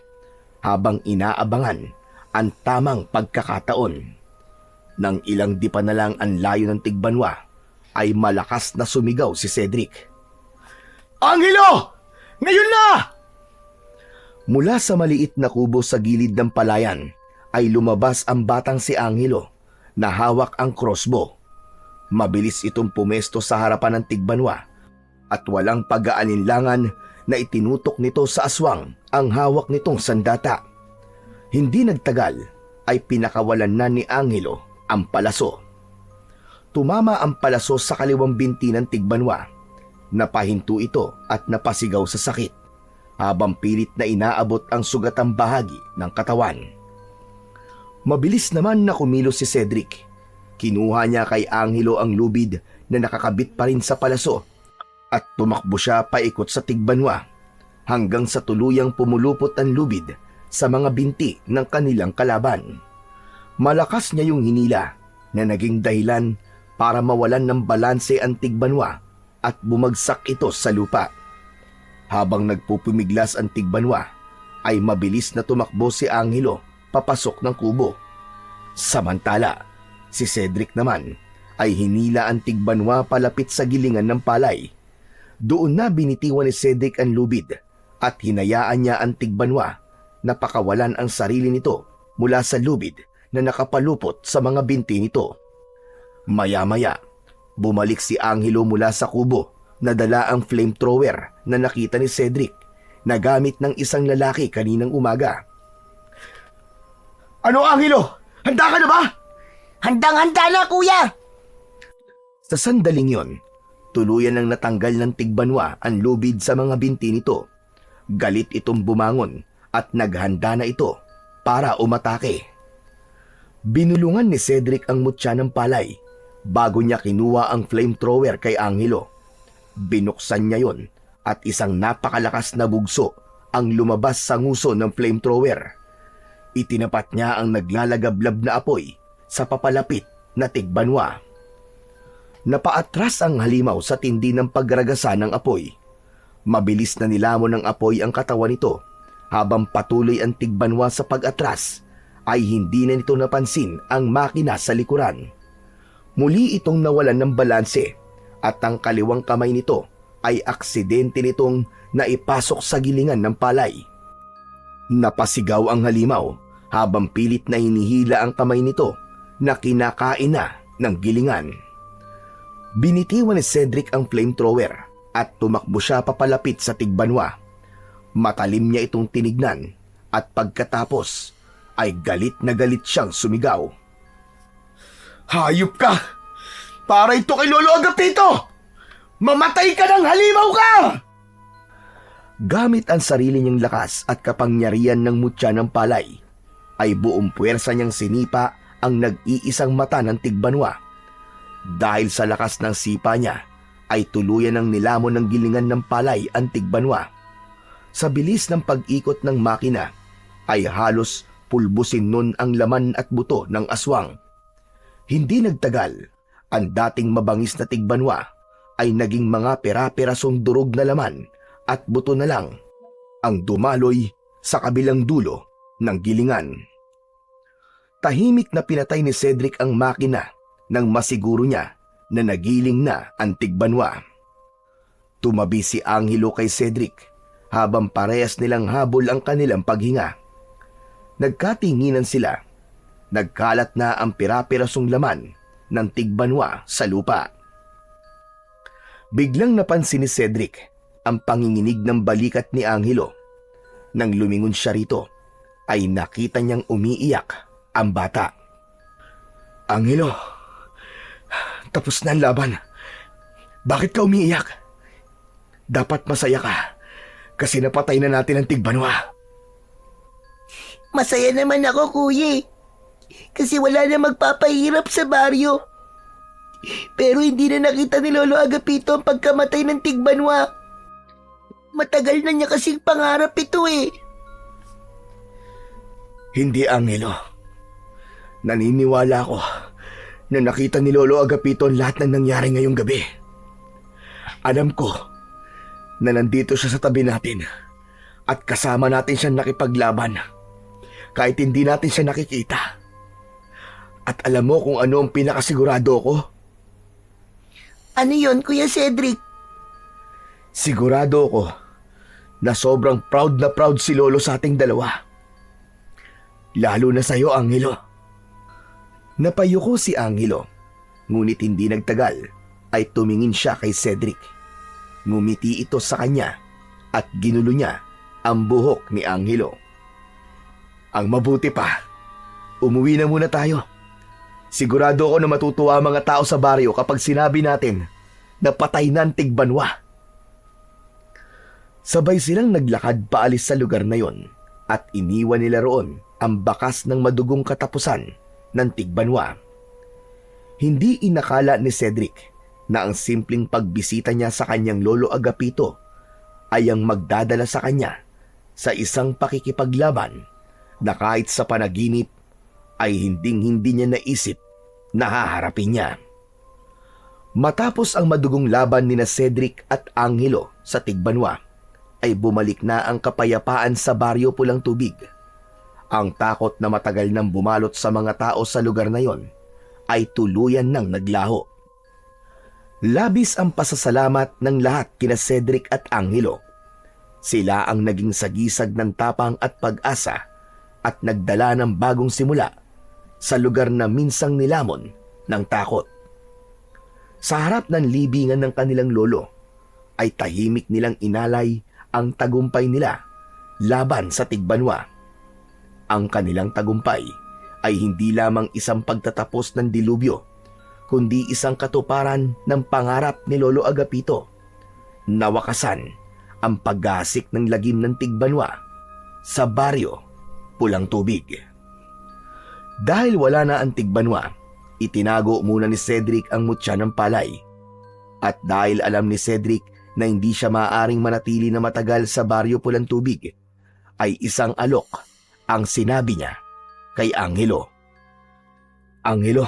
habang inaabangan ang tamang pagkakataon. Nang ilang dipa na lang ang layo ng tigbanwa, ay malakas na sumigaw si Cedric. Angelo! Ngayon na! Mula sa maliit na kubo sa gilid ng palayan ay lumabas ang batang si Angelo na hawak ang crossbow. Mabilis itong pumesto sa harapan ng tigbanwa at walang pag-aalinlangan na itinutok nito sa aswang ang hawak nitong sandata. Hindi nagtagal ay pinakawalan na ni Angelo ang palaso. Tumama ang palaso sa kaliwang binti ng tigbanwa. Napahinto ito at napasigaw sa sakit habang pilit na inaabot ang sugatang bahagi ng katawan. Mabilis naman na kumilos si Cedric. Kinuha niya kay Angelo ang lubid na nakakabit pa rin sa palaso at tumakbo siya paikot sa tigbanwa hanggang sa tuluyang pumulupot ang lubid sa mga binti ng kanilang kalaban. Malakas niya yung hinila na naging dahilan para mawalan ng balanse ang tigbanwa at bumagsak ito sa lupa. Habang nagpupumiglas ang tigbanwa, ay mabilis na tumakbo si Angelo papasok ng kubo. Samantala, si Cedric naman ay hinila ang tigbanwa palapit sa gilingan ng palay. Doon na binitiwan ni Cedric ang lubid at hinayaan niya ang tigbanwa na pakawalan ang sarili nito mula sa lubid na nakapalupot sa mga binti nito. Maya-maya, bumalik si Angelo mula sa kubo na dala ang flamethrower na nakita ni Cedric na gamit ng isang lalaki kaninang umaga. Ano, Angelo? Handa ka na ba? Handang-handa na kuya! Sa sandaling yon, tuluyan ang natanggal ng tigbanwa ang lubid sa mga binti nito. Galit itong bumangon at naghanda na ito para umatake. Binulungan ni Cedric ang mutya ng palay bago niya kinuha ang flamethrower kay Angelo. Binuksan niya yon at isang napakalakas na bugso ang lumabas sa nguso ng flamethrower. Itinapat niya ang naglalagablab na apoy sa papalapit na tigbanwa. Napaatras ang halimaw sa tindi ng pagragasa ng apoy. Mabilis na nilamon ng apoy ang katawan nito habang patuloy ang tigbanwa sa pag-atras ay hindi na nito napansin ang makina sa likuran. Muli itong nawalan ng balanse at ang kaliwang kamay nito ay aksidente nitong naipasok sa gilingan ng palay. Napasigaw ang halimaw habang pilit na hinihila ang kamay nito na kinakain na ng gilingan. Binitiwan ni Cedric ang flamethrower at tumakbo siya papalapit sa tigbanwa. Matalim niya itong tinignan at pagkatapos ay galit na galit siyang sumigaw. Hayop ka! Para ito kay Lolo Agapito! Mamatay ka ng halimaw ka! Gamit ang sarili niyang lakas at kapangyarihan ng mutya ng palay, ay buong puwersa niyang sinipa ang nag-iisang mata ng tigbanwa. Dahil sa lakas ng sipa niya, ay tuluyan ng nilamon ng gilingan ng palay ang tigbanwa. Sa bilis ng pag-ikot ng makina, ay halos pulbusin nun ang laman at buto ng aswang. Hindi nagtagal, ang dating mabangis na tigbanwa ay naging mga pera-perasong durog na laman at buto na lang ang dumaloy sa kabilang dulo ng gilingan. Tahimik na pinatay ni Cedric ang makina nang masiguro niya na nagiling na ang tigbanwa. Tumabi si Angelo kay Cedric habang parehas nilang habol ang kanilang paghinga. Nagkatinginan sila. Nagkalat na ang pira-pirasong laman ng tigbanwa sa lupa. Biglang napansin ni Cedric ang panginginig ng balikat ni Angelo. Nang lumingon siya rito, ay nakita niyang umiiyak ang bata. Angelo, tapos na ang laban. Bakit ka umiiyak? Dapat masaya ka kasi napatay na natin ang tigbanwa. Masaya naman ako, kuya. Kasi wala na magpapahirap sa baryo. Pero hindi na nakita ni Lolo Agapito ang pagkamatay ng tigbanwa. Matagal na niya kasing pangarap ito eh. Hindi, Angelo. Naniniwala ako na nakita ni Lolo Agapito ang lahat ng nangyari ngayong gabi. Alam ko na nandito siya sa tabi natin at kasama natin siya nakipaglaban kahit hindi natin siya nakikita. At alam mo kung ano ang pinakasigurado ko? Ano yon, Kuya Cedric? Sigurado ko na sobrang proud na proud si Lolo sa ating dalawa. Lalo na sa'yo, Angelo. Napayuko si Angelo, ngunit hindi nagtagal ay tumingin siya kay Cedric. Ngumiti ito sa kanya at ginulo niya ang buhok ni Angelo. Ang mabuti pa, umuwi na muna tayo. Sigurado ako na matutuwa ang mga tao sa baryo kapag sinabi natin na patay na ang tigbanwa. Sabay silang naglakad paalis sa lugar na yon at iniwan nila roon ang bakas ng madugong katapusan ng tigbanwa. Hindi inakala ni Cedric na ang simpleng pagbisita niya sa kanyang lolo Agapito ay ang magdadala sa kanya sa isang pakikipaglaban na kahit sa panaginip ay hinding-hindi niya naisip na haharapin niya. Matapos ang madugong laban ni na Cedric at Angelo sa tigbanwa, ay bumalik na ang kapayapaan sa baryo Pulang Tubig. Ang takot na matagal nang bumalot sa mga tao sa lugar na yon ay tuluyan nang naglaho. Labis ang pasasalamat ng lahat kina Cedric at Angelo. Sila ang naging sagisag ng tapang at pag-asa at nagdala ng bagong simula sa lugar na minsang nilamon ng takot. Sa harap ng libingan ng kanilang lolo, ay tahimik nilang inalay ang tagumpay nila laban sa tigbanwa. Ang kanilang tagumpay ay hindi lamang isang pagtatapos ng dilubyo, kundi isang katuparan ng pangarap ni Lolo Agapito. Nawakasan ang paggasik ng lagim ng tigbanwa sa baryo Pulang Tubig. Dahil wala na ang tigbanwa, itinago muna ni Cedric ang mutya ng palay. At dahil alam ni Cedric na hindi siya maaaring manatili na matagal sa baryo Pulang Tubig, ay isang alok ang sinabi niya kay Angelo. Angelo,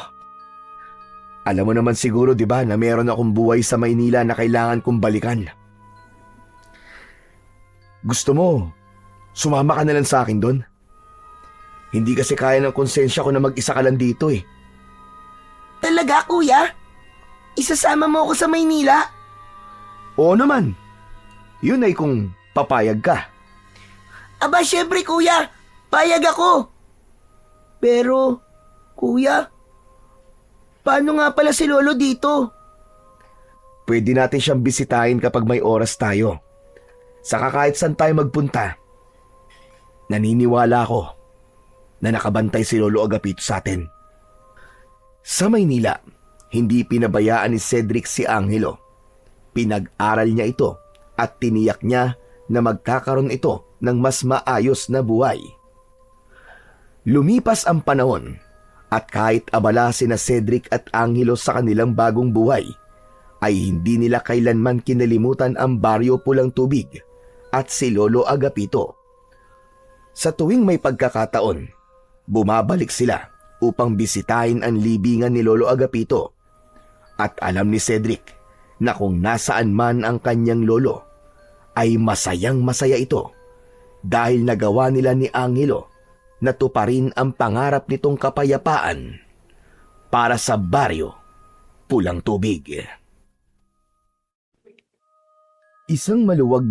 alam mo naman siguro, di ba, na meron akong buhay sa Maynila na kailangan kong balikan. Gusto mo, sumama ka na lang sa akin doon? Hindi kasi kaya ng konsensya ko na mag-isa ka lang dito eh. Talaga, kuya? Isasama mo ako sa Maynila? Oo naman. Yun ay kung papayag ka. Aba, syempre, kuya. Payag ako. Pero, kuya, paano nga pala si Lolo dito? Pwede natin siyang bisitahin kapag may oras tayo. Saka kahit saan tayo magpunta, naniniwala ako na nakabantay si Lolo Agapito sa atin. Sa Maynila, hindi pinabayaan ni Cedric si Angelo. Pinag-aral niya ito at tiniyak niya na magkakaroon ito ng mas maayos na buhay. Lumipas ang panahon at kahit abala sina Cedric at Angelo sa kanilang bagong buhay, ay hindi nila kailanman kinalimutan ang Baryo Pulang Tubig at si Lolo Agapito. Sa tuwing may pagkakataon, bumabalik sila upang bisitahin ang libingan ni Lolo Agapito. At alam ni Cedric na kung nasaan man ang kanyang lolo, ay masayang masaya ito dahil nagawa nila ni Angelo na tuparin ang pangarap nitong kapayapaan para sa Baryo Pulang Tubig. Isang maluwag